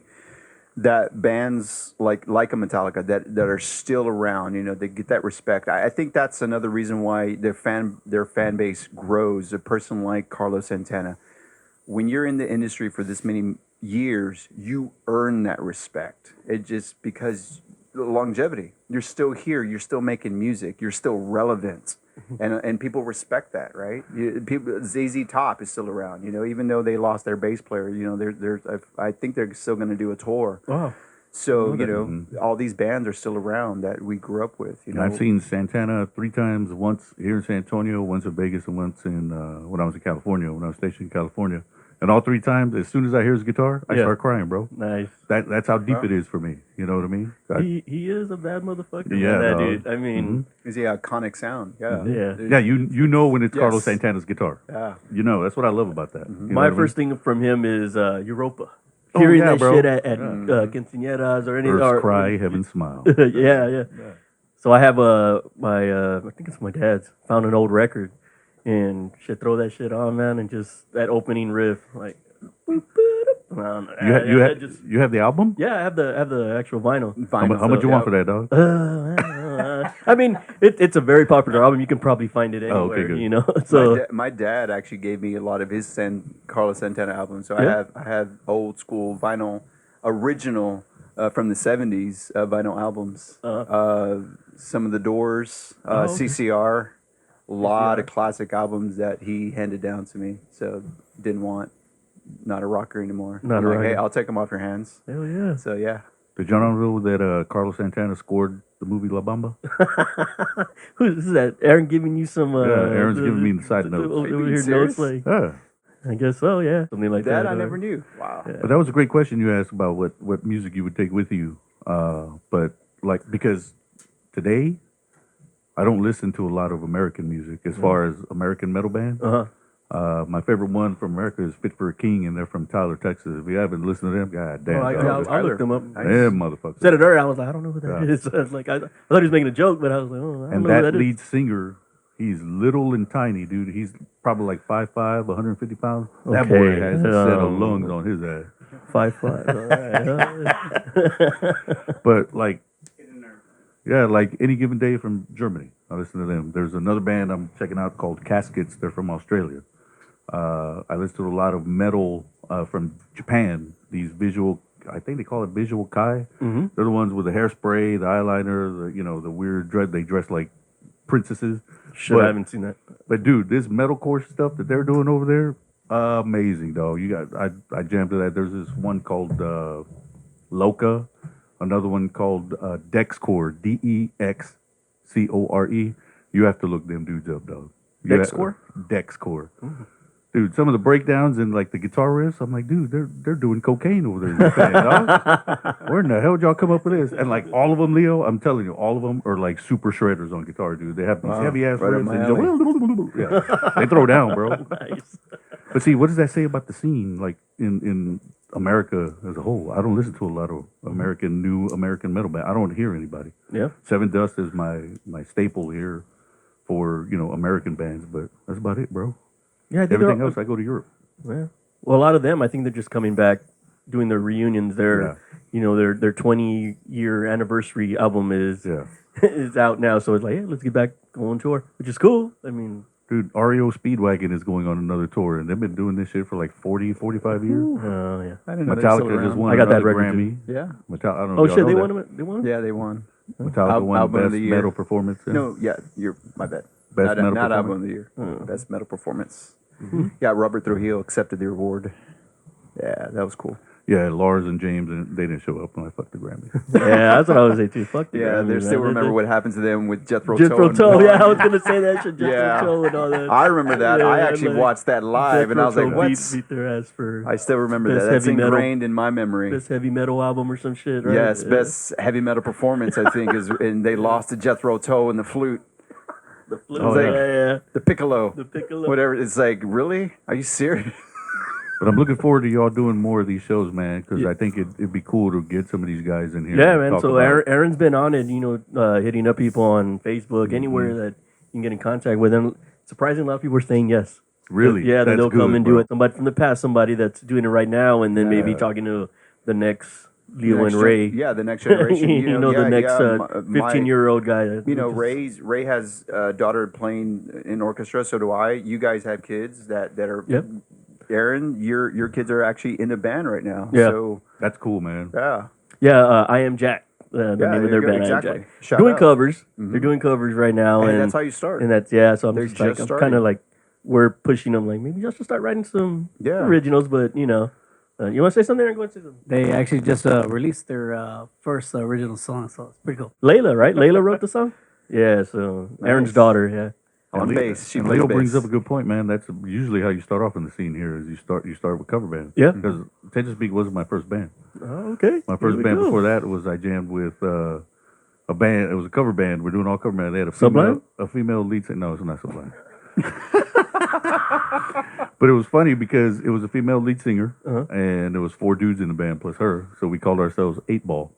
B: That bands like a Metallica that are still around, they get that respect. I think that's another reason why their fan base grows. A person like Carlos Santana, when you're in the industry for this many years, you earn that respect. It just because longevity. You're still here. You're still making music. You're still relevant, and people respect that, right? ZZ Top is still around. Even though they lost their bass player, I think they're still going to do a tour.
A: Wow.
B: So all these bands are still around that we grew up with.
C: And I've seen Santana 3 times. Once here in San Antonio, once in Vegas, and once in when I was in California, when I was stationed in California. And all 3 times, as soon as I hear his guitar, I start crying, bro.
A: Nice.
C: That's how deep it is for me. You know what I mean?
A: He is a bad motherfucker.
C: Yeah,
A: that
C: dog.
A: dude. I mean,
B: Is the iconic sound? Yeah.
A: Yeah.
C: Yeah, you know when it's
B: Yes.
C: Carlos Santana's guitar.
B: Yeah.
C: That's what I love about that. You know
A: my
C: what I
A: first thing from him is Europa.
C: Oh,
A: Hearing
C: yeah,
A: that
C: bro.
A: shit at quinceañeras or
C: mean?
A: anything.
C: Earth's cry, heaven smile.
A: yeah. So I have I think it's my dad's, found an old record and shit, throw that shit on, man, and just that opening riff, like.
C: You have the album?
A: Yeah, I have the actual vinyl.
C: How much you want for that, dog?
A: I mean, it's a very popular album. You can probably find it anywhere.
C: Oh, okay, good.
A: So
B: My dad actually gave me a lot of his Carlos Santana albums. So
A: Yeah.
B: I have old school vinyl, original from the '70s vinyl albums. Some of the Doors,
A: okay.
B: CCR, a lot of classic albums that he handed down to me. So didn't want. Not a rocker anymore.
A: Not
B: I'm
A: a
B: like,
A: rocker.
B: hey, I'll take them off your hands.
A: hell yeah.
B: So yeah.
C: Did y'all know that Carlos Santana scored the movie La Bamba?
A: Who's that? Aaron giving you some.
C: Aaron's giving me the side notes.
A: Over
B: Are you
A: here,
B: serious?
A: notes like.
C: Yeah.
A: I guess so. Yeah, something like that.
B: That I never knew. Wow.
C: But that was a great question you asked about what music you would take with you. But because today, I don't listen to a lot of American music as far as American metal bands. My favorite one from America is Fit for a King, and they're from Tyler, Texas. If you haven't listened to them, god damn,
A: I looked them up.
C: them motherfuckers.
A: Said it earlier. I was like, I don't know who that is. I was like, I thought he was making a joke, but I was like, oh, I don't
C: And
A: know who
C: that
A: that
C: lead singer, he's little and tiny, dude. He's probably like 5'5", 150 pounds. That boy
A: Okay.
C: has a set of lungs on his ass.
A: is. 5'5". All right.
C: But like Any Given Day from Germany. I listen to them. There's another band I'm checking out called Caskets. They're from Australia. I listen to a lot of metal from Japan. These I think they call it visual kai.
A: Mm-hmm.
C: They're the ones with the hairspray, the eyeliner, the weird dress. They dress like princesses.
A: Shit, I haven't seen that.
C: But dude, this metalcore stuff that they're doing over there, amazing, dog. I jammed to that. There's this one called Loca, another one called Dexcore, Dexcore. You have to look them dudes up, dog.
A: Dexcore?
C: Dexcore. Dude, some of the breakdowns and like the guitar riffs, I'm like, dude, they're doing cocaine over there in Japan, dog. Where in the hell did y'all come up with this? And like all of them, Leo, I'm telling you, all of them are like super shredders on guitar, dude. They have these heavy ass
B: right up
C: riffs
B: my
C: and they throw down, bro.
A: Nice.
C: But see, what does that say about the scene, like in America as a whole? I don't listen to a lot of new American metal band. I don't hear anybody.
A: Yeah.
C: Seven Dust is my staple here for American bands, but that's about it, bro.
A: Yeah, I think
C: Everything else, I go to Europe.
A: Yeah. Well, a lot of them, I think they're just coming back, doing their reunions. Their 20-year anniversary album is is out now, so it's like, hey, let's get back on tour, which is cool. I mean,
C: Dude, REO Speedwagon is going on another tour, and they've been doing this shit for like 40, 45 years.
A: oh yeah.
B: I didn't know they were still
C: Metallica just
B: around.
C: won
A: I got that
C: another
A: record,
C: Grammy.
B: Yeah.
C: I don't know
A: Oh
C: if y'all
A: shit, they
C: know
A: won
C: that.
A: them. They won.
B: Yeah, they won.
C: Metallica won
B: Album of
C: Best
B: the Year.
C: Metal Performance. Yeah.
B: No, yeah, you're my bad.
C: Best
B: not,
C: metal
B: not album
C: performance.
B: of the year. Best metal performance. Yeah, Robert Trujillo accepted the award. Yeah, that was cool.
C: Yeah, Lars and James, and they didn't show up, and I fucked the Grammy.
A: Yeah, that's what I was saying too. Fuck the
B: Yeah,
A: Grammys,
B: they
A: man.
B: still remember what happened to them with Jethro
A: Jethro
B: and
A: Tull.
B: Warren.
A: Yeah, I was gonna say that shit. Jethro
B: Yeah.
A: Tull and all that.
B: I remember that. I
A: Yeah,
B: actually
A: like,
B: watched that live, and I was
A: Jethro
B: like,
A: Tull
B: "What's?"
A: beat their ass for
B: I still remember
A: Best
B: that. That's
A: heavy metal.
B: ingrained in my memory.
A: best heavy metal album or some shit, right?
B: Yes,
A: Yeah.
B: best heavy metal performance, I think, is, and they lost to Jethro Tull and the flute,
A: The flute.
C: Oh, yeah.
A: yeah.
B: the piccolo,
A: The piccolo.
B: whatever. It's like, really? Are you serious?
C: But I'm looking forward to y'all doing more of these shows, man, because I think it'd be cool to get some of these guys in here.
A: Yeah,
C: and
A: man.
C: talk
A: So
C: about-
A: Aaron's been on it, hitting up people on Facebook, anywhere that can get in contact with them. Surprisingly, a lot of people are saying yes.
C: Really?
A: Yeah, that
C: That's
A: they'll come
C: good,
A: and
C: bro.
A: do it. Somebody from the past, somebody that's doing it right now, and then maybe
C: Yeah.
A: talking to the next Leo
B: Next
A: and Ray.
B: yeah, the next generation.
A: You know, the next
B: my-
A: 15-year-old guy.
B: You know, Ray has a daughter playing in orchestra. So do I. You guys have kids that are.
A: Yep.
B: Aaron, your kids are actually in a band right now.
A: Yeah.
B: So
C: That's cool, man.
B: yeah.
A: Yeah, I Am Jack. The
B: Yeah,
A: name
B: there
A: of their
B: you go,
A: band.
B: exactly.
A: I Am Jack.
B: Shout
A: Doing
B: out.
A: covers. They're doing covers right now,
B: Hey,
A: and
B: that's how you start.
A: And that's So I'm
B: They're
A: just like,
B: just
A: I'm
B: starting.
A: kind of like, we're pushing them. Like maybe just to start writing some originals. But you know, you want to say something? Or go and say something.
D: They actually just released their first original song, so it's pretty cool.
A: Layla, right? Layla wrote the song. Yeah. So Aaron's daughter. Yeah.
B: On
C: Leo-
B: bass. She
C: and
B: played
C: Leo
B: bass.
C: brings up a good point, man. That's usually how you start off in the scene here. Is you start with cover band.
A: Yeah.
C: Because Tension Speak wasn't my first band.
A: Oh, okay.
C: My first
A: Here we
C: band
A: go.
C: before that was I jammed with a band. It was a cover band. We're doing all cover band. They had
A: Sublime?
C: a female lead singer. No, it's not Sublime. But it was funny because it was a female lead singer, and there was 4 dudes in the band plus her. So we called ourselves 8 Ball.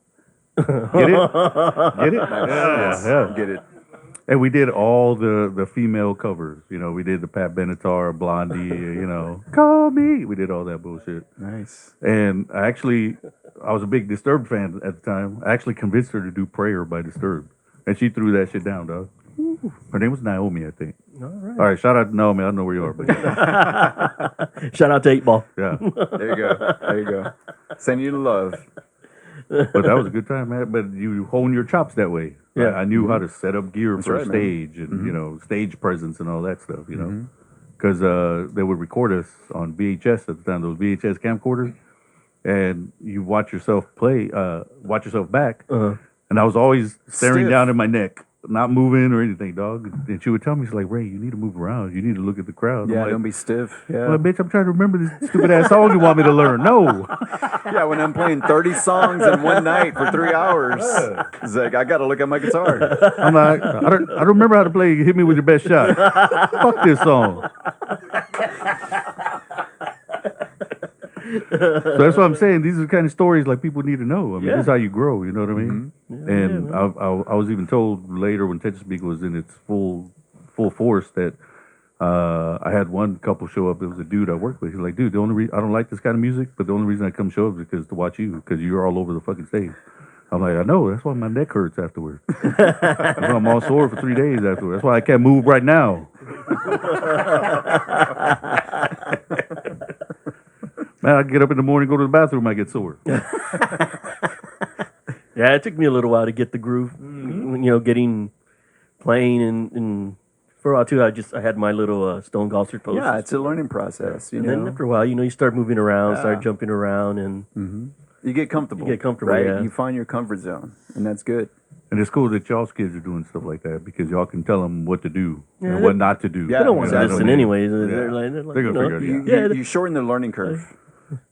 C: Get it? Get it? Yeah.
B: Get it.
C: And we did all the female covers. You know, we did the Pat Benatar, Blondie, you know, Call Me. We did all that bullshit.
B: Nice.
C: And I was a big Disturbed fan at the time. I actually convinced her to do Prayer by Disturbed. And she threw that shit down, dog. Her name was Naomi, I think.
A: All right.
C: All right, shout out to Naomi. I don't know where you are, but
A: Shout out to 8 Ball.
C: yeah.
B: There you go. There you go. Send you the love.
C: But that was a good time, man. But you hone your chops that way.
A: Yeah.
C: I knew how to set up gear
B: That's
C: for a
B: right, man.
C: stage and, you know, stage presence and all that stuff, you know. Because they would record us on VHS at the time, those VHS camcorders. And you watch yourself back. And I was always staring
B: Stiff.
C: down at my neck, not moving or anything, dog. And she would tell me, she's like, Ray, you need to move around. You need to look at the crowd.
B: Yeah,
C: I'm
B: don't
C: like,
B: be stiff.
C: well,
B: Yeah.
C: bitch, I'm trying to remember this stupid ass song you want me to learn. No.
B: Yeah, when I'm playing 30 songs in one night for 3 hours, it's like, I got to look at my guitar.
C: I'm like, I don't remember how to play Hit Me With Your Best Shot. Fuck this song. So that's what I'm saying. These are the kind of stories like people need to know. I mean, this is how you grow. You know what I mean? And I was even told later when Tension Speak was in its full force that I had one couple show up. It was a dude I worked with. He's like, dude, the only reason I don't like this kind of music, but the only reason I come show up is because to watch you, because you're all over the fucking stage. I'm like, I know. That's why my neck hurts afterwards. That's why I'm all sore for 3 days afterwards. That's why I can't move right now. Man, I get up in the morning, go to the bathroom, I get sore.
A: Yeah, it took me a little while to get the groove. You know, playing and for a while too. I had my little stone concert poses.
B: Yeah, it's a learning process. You
A: And
B: know,
A: then after a while, you start moving around,
B: Yeah.
A: start jumping around, and
B: you get comfortable.
A: You get comfortable,
B: right?
A: yeah.
B: You find your comfort zone, and that's good.
C: And it's cool that y'all's kids are doing stuff like that because y'all can tell them what to do
A: Yeah,
C: and what not to do.
B: Yeah,
A: they don't want to
B: exactly.
A: listen anyways.
C: Yeah.
A: They're like,
C: They're gonna figure it out.
B: You,
C: Yeah.
B: you shorten the learning curve.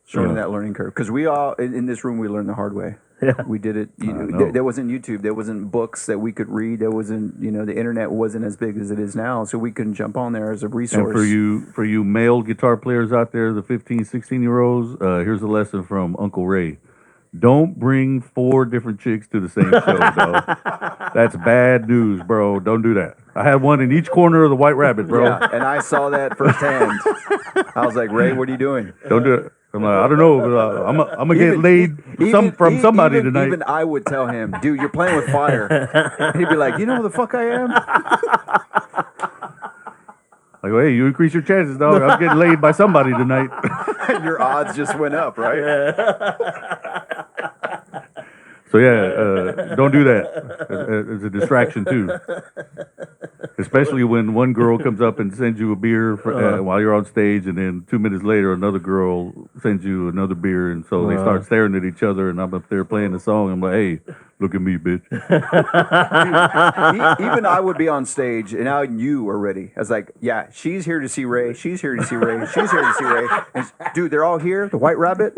B: Shorten that learning curve. Because we all, in this room, we learned the hard way.
A: Yeah.
B: We did it.
C: know.
B: There wasn't YouTube. There wasn't books that we could read. There wasn't, the internet wasn't as big as it is now. So we couldn't jump on there as a resource.
C: And for you male guitar players out there, the 15, 16-year-olds, here's a lesson from Uncle Ray. Don't bring 4 different chicks to the same show, though. That's bad news, bro. Don't do that. I had one in each corner of the White Rabbit, bro.
B: Yeah, and I saw that firsthand. I was like, Ray, what are you doing?
C: Don't do it. I'm like, I don't know, but I'm gonna get laid from somebody tonight.
B: Even I would tell him, dude, you're playing with fire. And he'd be like, you know who the fuck I am?
C: Like, hey, you increase your chances, dog. I'm getting laid by somebody tonight.
B: And your odds just went up, right?
C: So yeah, don't do that. It's a distraction too. Especially when one girl comes up and sends you a beer while you're on stage, and then 2 minutes later another girl sends you another beer, and so they start staring at each other, and I'm up there playing the song. I'm like, hey, look at me, bitch.
B: Even I would be on stage, and I knew already. I was like, yeah, she's here to see Ray. She's here to see Ray. She's here to see Ray. And, dude, they're all here. The White Rabbit.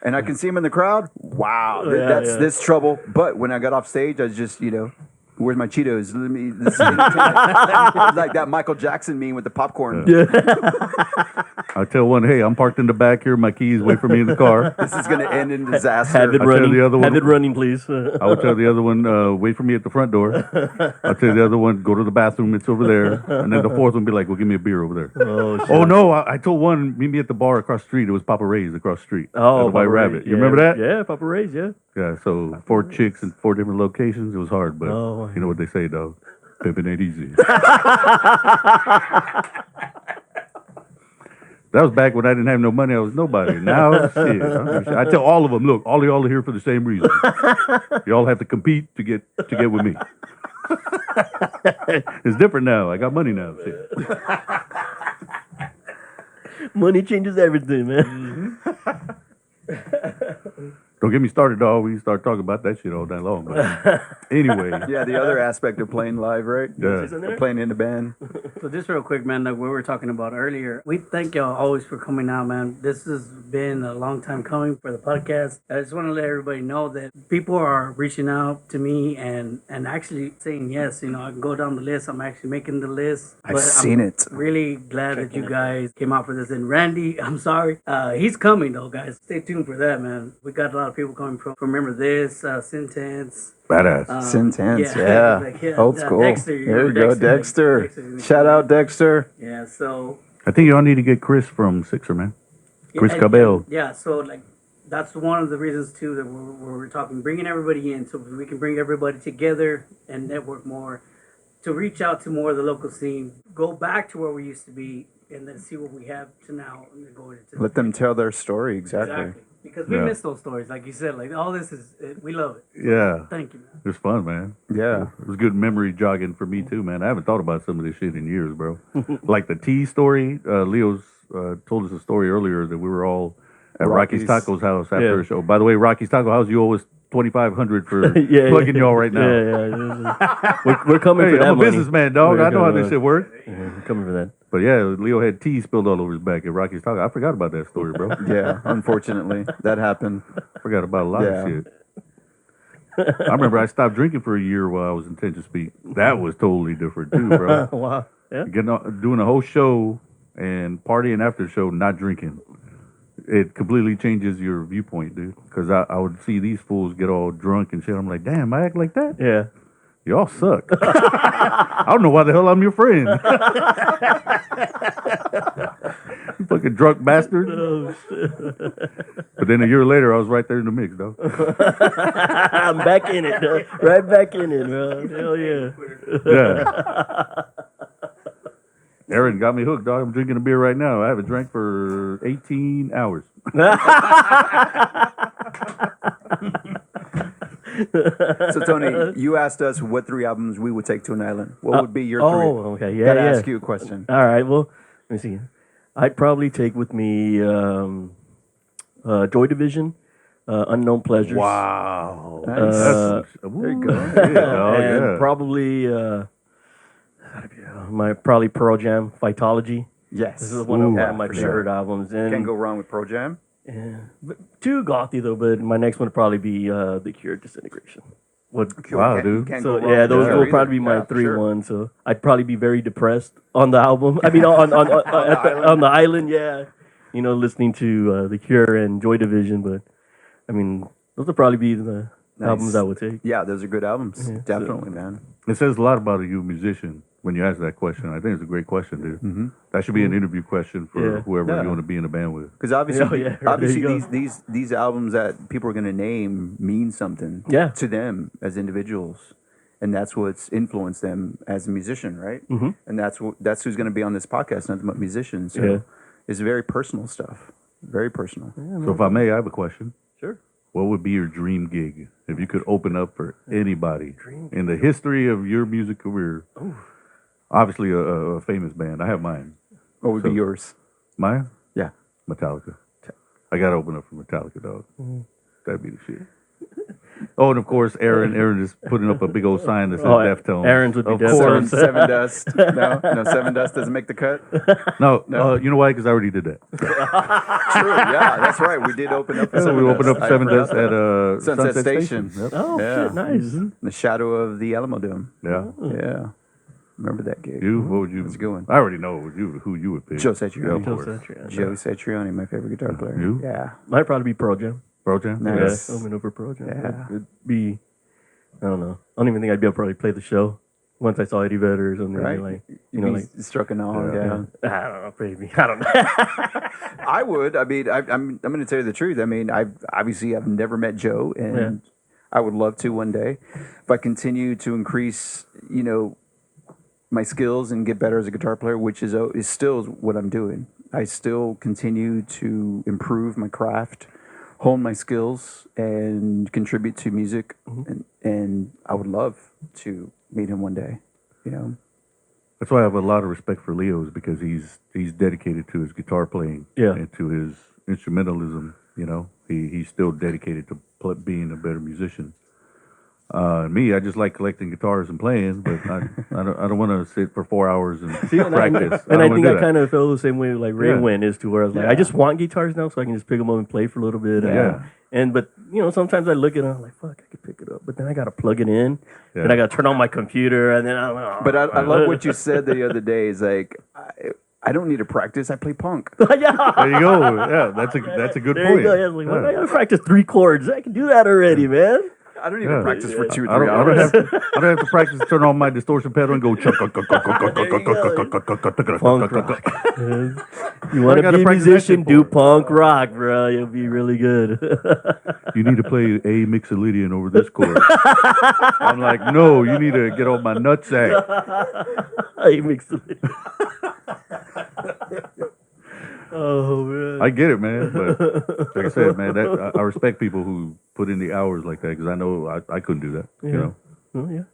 B: And I can see him in the crowd. Wow, this trouble. But when I got off stage, I was just, where's my Cheetos? Let me. This like that Michael Jackson meme with the popcorn. Yeah.
C: I tell one, hey, I'm parked in the back here. My keys, wait for me in the car.
B: This is going to end in disaster.
A: Have it
C: I'll tell
A: running.
C: the other one-
A: Have it running, please.
C: I would tell the other one, wait for me at the front door. I'll tell the other one, go to the bathroom. It's over there. And then the fourth one be like, well, give me a beer over there.
A: Oh, shit.
C: Oh, no. I told one, meet me at the bar across the street. It was Papa Ray's across the street.
A: Oh,
C: the White
A: Papa
C: Rabbit.
A: Ray's,
C: You
A: yeah.
C: remember that?
A: Yeah, Papa Ray's, yeah.
C: Yeah, so 4 chicks in 4 different locations. It was hard, but
A: Oh,
C: you know what they say, dog. Pimping ain't easy. That was back when I didn't have no money. I was nobody. Now, shit. I tell all of them, look, all of y'all are here for the same reason. Y'all have to compete to get with me. It's different now. I got money now. Shit.
A: Money changes everything, man.
C: Don't get me started, dog. We can start talking about that shit all day long. But anyway,
B: Yeah, the other aspect of playing live, right?
C: yeah.
B: Of playing in the band.
D: So just real quick, man, like we were talking about earlier, we thank y'all always for coming out, man. This has been a long time coming for the podcast. I just want to let everybody know that people are reaching out to me and actually saying yes. You know, I can go down the list. I'm actually making the list.
B: I've seen it.
D: Really glad that you guys came out for this. And Randy, I'm sorry, he's coming though, guys. Stay tuned for that, man. We got a lot of people coming from Remember This, Sentence.
C: Badass.
B: Syntense,
D: yeah.
B: yeah.
D: Like, yeah,
B: Old school.
D: Dexter, you
B: There you
D: remember
B: go,
D: Dexter?
B: Dexter. Shout out Dexter.
D: Yeah, so
C: I think y'all need to get Chris from Sixer, man. Chris
D: and-
C: Cabell.
D: Yeah, so like that's one of the reasons too that we're talking, bringing everybody in so we can bring everybody together and network more, to reach out to more of the local scene, go back to where we used to be, and then see what we have to now and then go into
B: Let them tell their story, exactly.
D: because we
C: Yeah.
D: miss those stories, like you said. Like all this is, we love it.
C: Yeah.
D: Thank you, man.
C: It was fun, man.
B: Yeah.
C: It was good memory jogging for me, too, man. I haven't thought about some of this shit in years, bro. Like the tea story. Leo's told us a story earlier that we were all at Rocky's
B: Rocky's.
C: Tacos house after
A: Yeah.
C: a show. By the way, Rocky's Taco House, you owe us $2,500 for
A: Yeah,
C: plugging y'all right now.
A: Yeah. We're coming
C: Hey,
A: for that
C: I'm a
A: money.
C: businessman, dog.
A: We're
C: I know how
A: coming,
C: this shit works.
A: Yeah, we're coming for that.
C: But yeah, Leo had tea spilled all over his back at Rocky's Taco. I forgot about that story, bro.
B: Yeah, unfortunately, that happened.
C: Forgot about a lot
B: Yeah.
C: of shit. I remember I stopped drinking for a year while I was in Tension Speak. That was totally different too, bro.
A: Wow. Yeah.
C: Doing a whole show and partying after the show, not drinking. It completely changes your viewpoint, dude. Because I would see these fools get all drunk and shit. I'm like, damn, I act like that?
A: Yeah.
C: Y'all suck. I don't know why the hell I'm your friend. You fucking drunk bastard.
A: Oh, shit.
C: But then a year later, I was right there in the mix, though.
A: I'm back in it. Right back in it, bro. Hell yeah.
C: Yeah. Aaron got me hooked, dog. I'm drinking a beer right now. I haven't drank for 18 hours.
B: So, Tony, you asked us what 3 albums we would take to an island. What would be your 3?
A: Oh, okay. Yeah,
B: Gotta
A: yeah.
B: ask you a question.
A: All right. Well, let me see. I'd probably take with me Joy Division, Unknown Pleasures.
C: Wow.
B: Nice.
C: There
B: you go.
A: and
C: yeah.
A: probably probably Pearl Jam, Vitology.
B: Yes.
A: This is one of
B: Yeah,
A: my
B: for
A: favorite
B: sure.
A: albums. And
B: Can't go wrong with Pro Jam.
A: yeah, but too gothy though. But my next one would probably be The Cure, Disintegration.
C: Wow,
B: Can't-
C: dude.
B: can't
A: So
B: go wrong
A: yeah,
B: with
A: those
B: Cure
A: will
B: either.
A: probably be my
B: Yeah, for
A: 3
B: sure.
A: ones. So I'd probably be very depressed on the album. I mean, on the island. Yeah, you know, listening to The Cure and Joy Division. But I mean, those would probably be the
B: Nice.
A: albums I would take.
B: Yeah, those are good albums.
A: Yeah,
B: Definitely, man.
C: It says a lot about you, musician, when you ask that question. I think it's a great question, dude.
B: Mm-hmm.
C: That should be an interview question for
A: Yeah.
C: whoever
B: Yeah.
C: you want to be in a band with.
B: Because obviously,
A: Oh, yeah, there
B: obviously
A: you go.
B: these albums that people are going to name mean something
A: Yeah.
B: to them as individuals, and that's what's influenced them as a musician, right?
A: Mm-hmm.
B: And that's who's going to be on this podcast, nothing but musicians. So
A: Yeah.
B: it's very personal stuff, very personal.
C: So if I may, I have a question.
A: Sure.
C: What would be your dream gig if you could open up for anybody
A: Dream
C: in the history of your music career?
A: Ooh.
C: Obviously, a famous band. I have mine.
B: What would be
C: So-
B: yours?
C: Mine?
B: Yeah.
C: Metallica. I got to open up for Metallica, dog.
A: Mm-hmm.
C: That'd be the shit. Oh, and of course, Aaron is putting up a big old sign that says
A: Oh,
C: Deftones.
A: Aaron's would be
C: Of
A: Deftones.
C: course.
B: Seven Dust. No, Seven Dust doesn't make the cut.
C: No,
B: No.
C: you know why? Because I already did that.
B: True. Yeah, that's right. We did open up for
C: Yeah,
B: Seven
C: we
B: Dust.
C: opened up for
B: I
C: Seven
B: forgot
C: Dust
B: that.
C: at
B: Sunset Station.
C: Yep.
A: Oh
B: Yeah.
A: shit, nice.
B: In the shadow of the Alamo Dome.
C: Yeah.
B: Yeah. Remember that gig?
C: You? What would you?
B: That's a good one.
C: I already know who you would pick.
B: Joe Satriani.
C: Yeah, of course.
B: Joe Satriani, my favorite guitar player.
C: You?
B: Yeah.
A: Might probably be Pearl Jam.
C: Pearl Jam?
B: Nice.
A: Yeah, over Pearl Jam.
B: Yeah.
A: It'd be, I don't know. I don't even think I'd be able to probably play the show once I saw Eddie Vedder or something.
B: Right.
A: Like,
B: You'd be struck in awe. Yeah.
A: I don't know, maybe. I don't know.
B: I would. I mean, I'm going to tell you the truth. I mean, I've never met Joe, and I would love to one day. If I continue to increase, my skills and get better as a guitar player, which is still what I'm doing. I still continue to improve my craft, hone my skills, and contribute to music. And I would love to meet him one day.
C: That's why I have a lot of respect for Leo's, because he's dedicated to his guitar playing and to his instrumentalism. He's still dedicated to being a better musician. Me, I just like collecting guitars and playing, but I don't want to sit for 4 hours and practice.
A: I think I kind of feel the same way like Ray went, is to where I was like, I just want guitars now so I can just pick them up and play for a little bit. But sometimes I look at it and I'm like, fuck, I could pick it up, but then I got to plug it in, and I got to turn on my computer, and then I'm like,
B: But I love what you said the other day. Is like, I don't need to practice. I play punk.
C: There you go. Yeah, that's a good
A: there
C: point.
A: you go. Yeah, like, I got to practice 3 chords. I can do that already, man.
B: I don't even practice for 2 or 3
C: I
B: hours.
C: don't have to practice to turn on my distortion pedal and go.
A: Punk rock. You want to be a musician? Do punk rock, bro. You'll be really good.
C: You need to play A Mixolydian over this chord. I'm like, no, you need to get on my nutsack.
A: I mixed it. Oh man.
C: I get it, man. But like I said, man, I respect people who put in the hours like that, because I know I couldn't do that.
A: Oh yeah.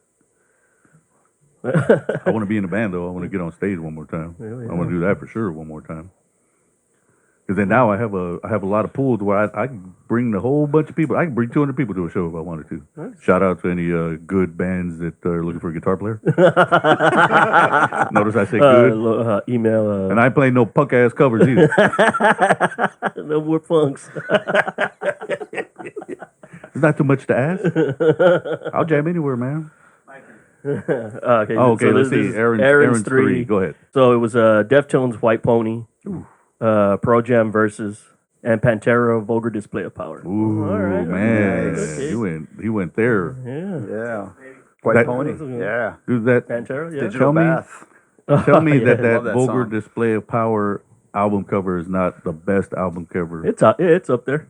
C: I want to be in a band though. I want to get on stage one more time. I want to do that for sure one more time. Because then now I have a lot of pools where I can bring the whole bunch of people. I can bring 200 people to a show if I wanted to. Nice. Shout out to any good bands that are looking for a guitar player. Notice I say good.
A: Email.
C: And I ain't playing no punk ass covers either.
A: No more punks.
C: It's not too much to ask. I'll jam anywhere, man.
A: Okay.
C: Okay. Let's see. Aaron's 3. Go ahead.
A: So it was Deftones, White Pony. Pearl Jam Versus, and Pantera, Vulgar Display of Power.
C: Ooh, all right, man. Nice. He went there.
B: Yeah. White Pony. Yeah.
C: Dude, that
A: Pantera, yeah.
B: Digital Bath.
C: Tell me that Vulgar
B: song.
C: Display of Power album cover is not the best album cover.
A: It's up there.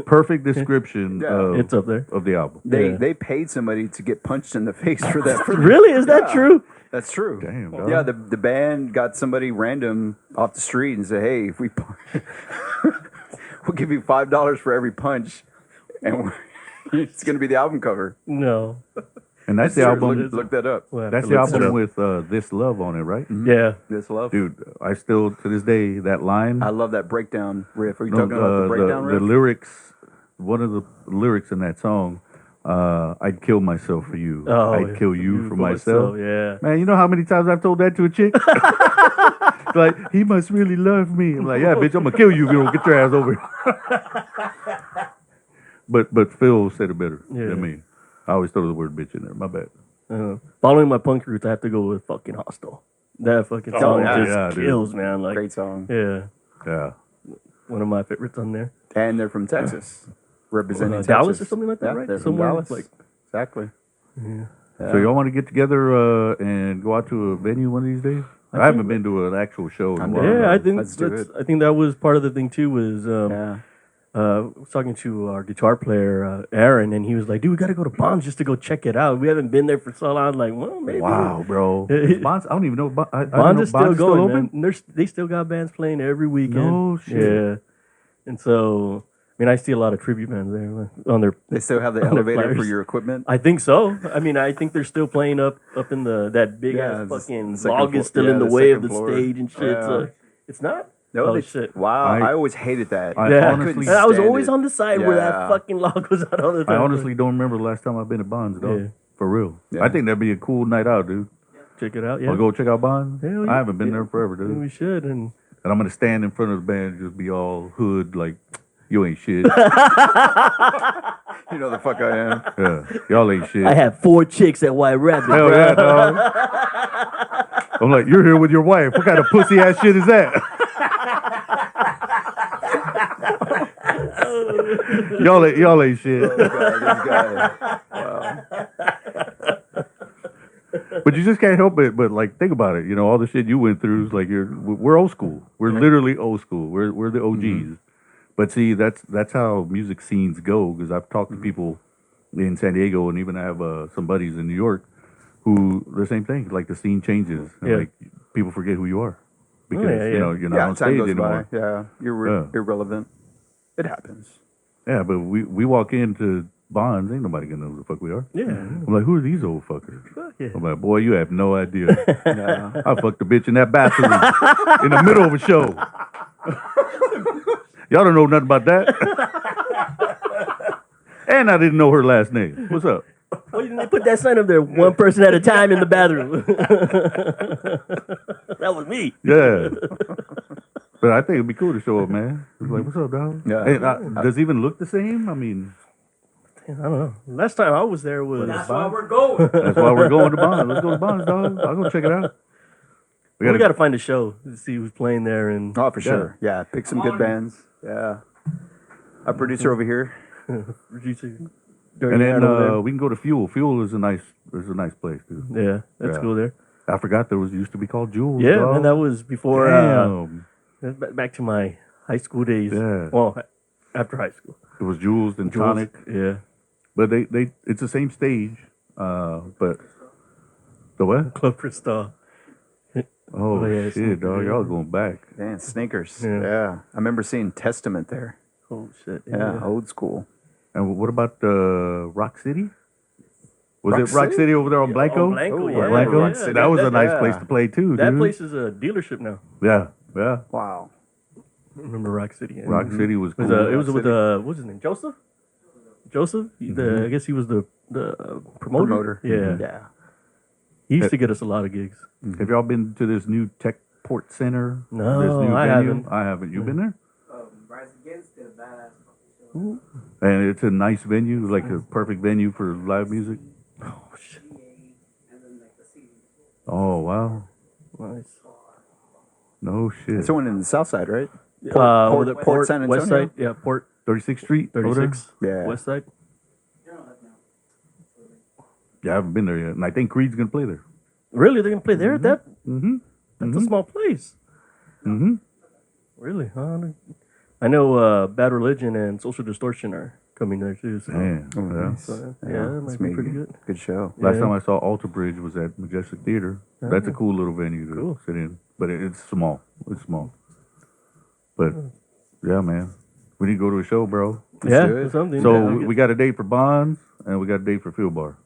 C: Perfect description
A: it's up there.
C: of the album.
B: They paid somebody to get punched in the face for that.
A: Really? Is that true?
B: That's true.
C: Damn, dog.
B: Yeah, the band got somebody random off the street and said, "Hey, if we'll give you $5 for every punch, and it's going to be the album cover."
A: No.
C: And that's the album.
B: Look that up.
C: That's the album with This Love on it, right?
B: Mm-hmm.
A: Yeah.
B: This Love.
C: Dude, I still, to this day, that line.
B: I love that breakdown riff. Are you talking about the breakdown riff?
C: The lyrics, one of the lyrics in that song, I'd kill myself for you. I'd kill you for myself.
A: Yeah.
C: Man, you know how many times I've told that to a chick? Like, he must really love me. I'm like, yeah, bitch, I'm going to kill you if you don't get your ass over here. But Phil said it better than me. I always throw the word bitch in there. My bad.
A: Following my punk roots, I have to go with fucking Hostile. That fucking song just kills, man. Like,
B: great song.
C: Yeah.
A: One of my favorites on there.
B: And they're from Texas. Representing Texas.
A: Dallas or something like that,
B: Yeah,
A: right?
B: they're from
A: Somewhere
B: Dallas.
A: like
B: Exactly.
A: Yeah.
C: So y'all want to get together and go out to a venue one of these days? I haven't been to an actual show in a while.
A: Yeah, I think
B: Let's do it.
A: I think that was part of the thing too. Was I was talking to our guitar player Aaron, and he was like, "Dude, we got to go to Bonds just to go check it out. We haven't been there for so long." I'm like, well, maybe.
C: Wow, bro. Bonds, I don't even know.
A: Bonds is still going, man. They still got bands playing every weekend.
C: No shit.
A: Yeah, and so. I mean, I see a lot of tribute bands there on their.
B: They still have the elevator for your equipment?
A: I think so. I mean, I think they're still playing up in that big ass fucking log is still in the way of the stage and shit.
B: Yeah.
A: So it's not.
B: No,
A: shit.
B: Wow, I always hated that.
A: I was always on the side where that fucking log was out all the time.
C: I honestly don't remember the last time I've been to Bonds, though.
A: Yeah.
C: For real.
B: Yeah.
C: I think that'd be a cool night out, dude.
A: Check it out, yeah.
C: I'll go check out Bonds.
A: Hell yeah.
C: I haven't been there forever, dude.
A: We should. And
C: I'm going to stand in front of the band and just be all hood, like, You ain't shit.
B: You know the fuck I am.
C: Yeah, y'all ain't shit.
A: I had 4 chicks at White Rabbit,
C: Hell
A: bro.
C: yeah, dog. I'm like, you're here with your wife. What kind of pussy ass shit is that? y'all ain't shit.
B: Oh, God, this guy.
C: But you just can't help it. But like, think about it. You know, all the shit you went through is like we're old school. We're literally old school. We're the OGs.
B: Mm-hmm.
C: But see, that's how music scenes go. Because I've talked to people in San Diego, and even I have some buddies in New York who the same thing. Like the scene changes, and
A: Yeah.
C: like people forget who you are because
A: yeah,
C: you know you're not
B: Yeah,
C: on
B: time
C: stage
B: goes
C: anymore.
B: by. Yeah, you're
C: Yeah.
B: irrelevant. It happens.
C: Yeah, but we walk into Bonds, ain't nobody gonna know who the fuck we are.
A: Yeah.
C: I'm like, who are these old fuckers?
A: Yeah.
C: I'm like, boy, you have no idea.
B: Yeah.
C: I fucked a bitch in that bathroom in the middle of a show. Y'all don't know nothing about that. And I didn't know her last name. What's up?
A: Why didn't they put that sign up there? 1 person at a time in the bathroom. That was me.
C: Yeah. But I think it'd be cool to show up, man. It's like, what's up, dog?
B: Yeah.
C: And, does it even look the same? I mean,
A: I don't know. Last time I was there was.
D: That's why we're going.
C: that's why we're going to Bonds. Let's go to Bonds, dog. I'll go check it out.
A: We got to find a show to see who's playing there. And
B: Oh, for sure. Yeah, pick some good bands. Yeah. Our producer over here.
C: And then we can go to Fuel. Fuel is a nice place, dude.
A: yeah, that's
C: Yeah.
A: cool there.
C: I forgot there used to be called Jules.
A: Yeah,
C: dog.
A: man, that was before.
C: Damn.
A: That's back to my high school days.
C: Yeah.
A: Well, after high school.
C: It was Jules and
A: Jules,
C: Tonic.
A: Yeah.
C: But they it's the same stage. But the what?
A: Club Cristal.
C: Oh,
A: yeah,
C: shit,
A: Sneaker,
C: dog.
A: yeah.
C: Y'all going back.
B: Man, Snickers.
A: Yeah.
B: Yeah. I remember seeing Testament there.
A: Oh shit.
B: Yeah, old school.
C: And what about Rock City? Was
B: Rock
C: it Rock
B: City?
C: City over there on Blanco?
A: on Blanco,
B: Oh,
A: yeah.
C: Blanco?
B: Rock
A: yeah.
B: City.
C: That was a nice
B: yeah.
C: place to play too,
A: That
C: dude.
A: place is a dealership now.
C: Yeah, yeah.
B: Wow.
A: I remember Rock City. Yeah.
C: Rock City was
A: It was,
C: cool.
A: it was
B: Rock
A: with
B: City.
A: what's his name? Joseph. Joseph. I guess he was the promoter. Yeah.
B: Yeah.
A: He used to get us a lot of gigs.
C: Have y'all been to this new Tech Port Center?
A: No,
C: this new
A: I
C: venue?
A: haven't.
C: I haven't. You been there?
D: Rise Against did a badass show.
C: And it's a nice venue, like a perfect venue for live music.
A: Oh shit.
D: And then like the CD.
C: Oh wow,
A: Nice.
C: no shit.
B: It's the one in the south side, right?
A: Over the
B: Port San
A: West
B: Antonio?
A: Side. Yeah, Port
C: 36th Street, over there?
A: 36.
B: Yeah.
A: West Side.
C: Yeah, I haven't been there yet, and I think Creed's gonna play there.
A: Really, they're gonna play there? That
C: Mm-hmm.
A: that's a small place.
C: Mm-hmm.
A: Really? I know Bad Religion and Social Distortion are coming there too. So,
C: Man,
B: Oh,
C: yeah.
B: nice.
A: so yeah, that
B: it's
A: might be
B: maybe
A: pretty good.
B: Good show.
C: Last
A: Yeah.
C: time I saw Alter Bridge was at Majestic Theater. That's a cool little venue to
A: Cool.
C: sit in, but it's small. It's small. But yeah, man, we need to go to a show, bro.
A: Yeah,
B: do it.
A: something.
C: So
A: yeah.
C: we got a date for Bonds, and we got a date for Fuel Bar.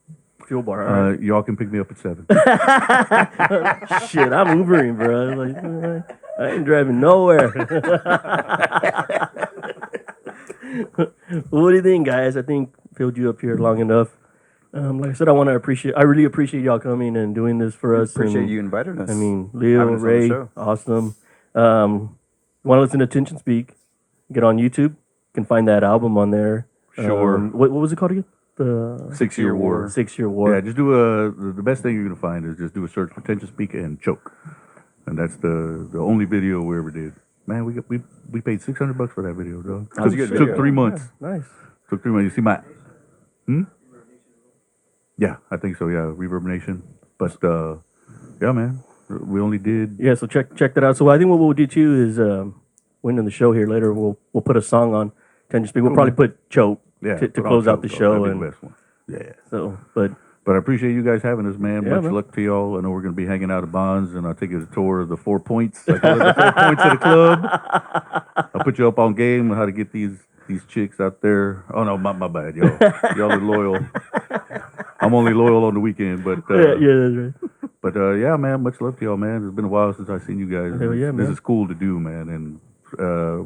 A: Fuel Bar. All right.
C: Y'all can pick me up at 7.
A: Shit, I'm Ubering, bro. Like, I ain't driving nowhere. What do you think, guys? I think filled you up here long enough. Like I said, I really appreciate y'all coming and doing this for us.
B: Appreciate
A: and,
B: you inviting us.
A: I mean, Leo,
B: Having us on the
A: Ray,
B: show.
A: awesome. Want to listen to Tension Speak? Get on YouTube. You can find that album on there.
C: Sure.
A: What was it called again? The
C: 6-Year War.
A: 6-Year War.
C: Yeah, just do the best thing you're gonna find is just do a search for Tension Speak and Choke, and that's the only video we ever did. Man, we paid $600 for that video, dog.
B: That was a good
C: Took
B: video.
C: 3 months.
A: Nice.
C: Took 3 months. You see my? Yeah, I think so. Yeah, Reverb Nation. But yeah, man, we only did.
A: Yeah, so check that out. So I think what we'll do too is when in the show here later we'll put a song on Tension Speak. We'll probably put Choke
C: Yeah,
A: to
C: put on
A: close out
C: Choke,
A: the
C: dog.
A: show.
C: That'd be
A: And
C: the best one. Yeah.
A: so, but
C: But I appreciate you guys having us, man.
A: Yeah,
C: Much
A: man.
C: luck to y'all. I know we're going to be hanging out at Bonds, and I'll take you a tour of the 4 points. I call it the 4 points of the club. I'll put you up on game on how to get these chicks out there. Oh, no, my bad, y'all. Y'all are loyal. I'm only loyal on the weekend, but
A: yeah, that's right.
C: but yeah, man, much love to y'all, man. It's been a while since I've seen you guys.
A: Hell yeah,
C: This
A: man.
C: is cool to do, man. And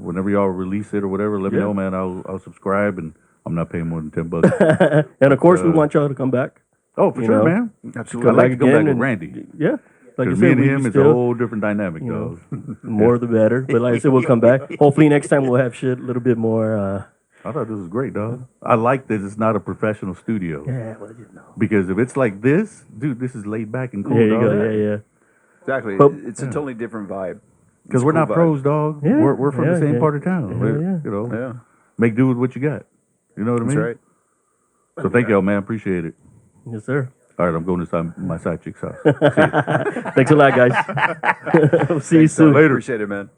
C: whenever y'all release it or whatever, let me
A: Yeah.
C: know, man. I'll subscribe, and I'm not paying more than $10.
A: And of course, we want y'all to come back.
C: Oh, for
A: You
C: sure,
A: know,
C: man.
B: Absolutely.
C: I'd like to come back
A: again
C: with
A: and-
C: Randy.
A: Yeah, like I
C: Because
A: said,
C: me and
A: we
C: him, it's a
A: still,
C: whole different dynamic,
A: you know,
C: dog.
A: more the better. But like I said, we'll come back. Hopefully next time we'll have shit a little bit more.
C: I thought this was great, dog. I like that it's not a professional studio.
A: Yeah, well, you know.
C: Because if it's like this, dude, this is laid back and cool,
A: There you
C: dog.
A: go. Yeah.
B: Exactly.
A: But-
B: It's a totally different vibe.
C: Because
B: It's a
C: we're
B: cool
C: not
B: vibe.
C: pros, dog.
A: Yeah,
C: We're from the same
A: yeah.
C: part of town. We're,
A: yeah.
C: You know,
B: Yeah,
C: make do with what you got. You know what I
B: that's
C: mean?
B: right.
C: So thank y'all, man. Appreciate it.
A: Yes, sir.
C: All right, I'm going to my side chick's house.
A: Thanks a lot, guys. We'll see you soon.
C: Later.
B: Appreciate it, man.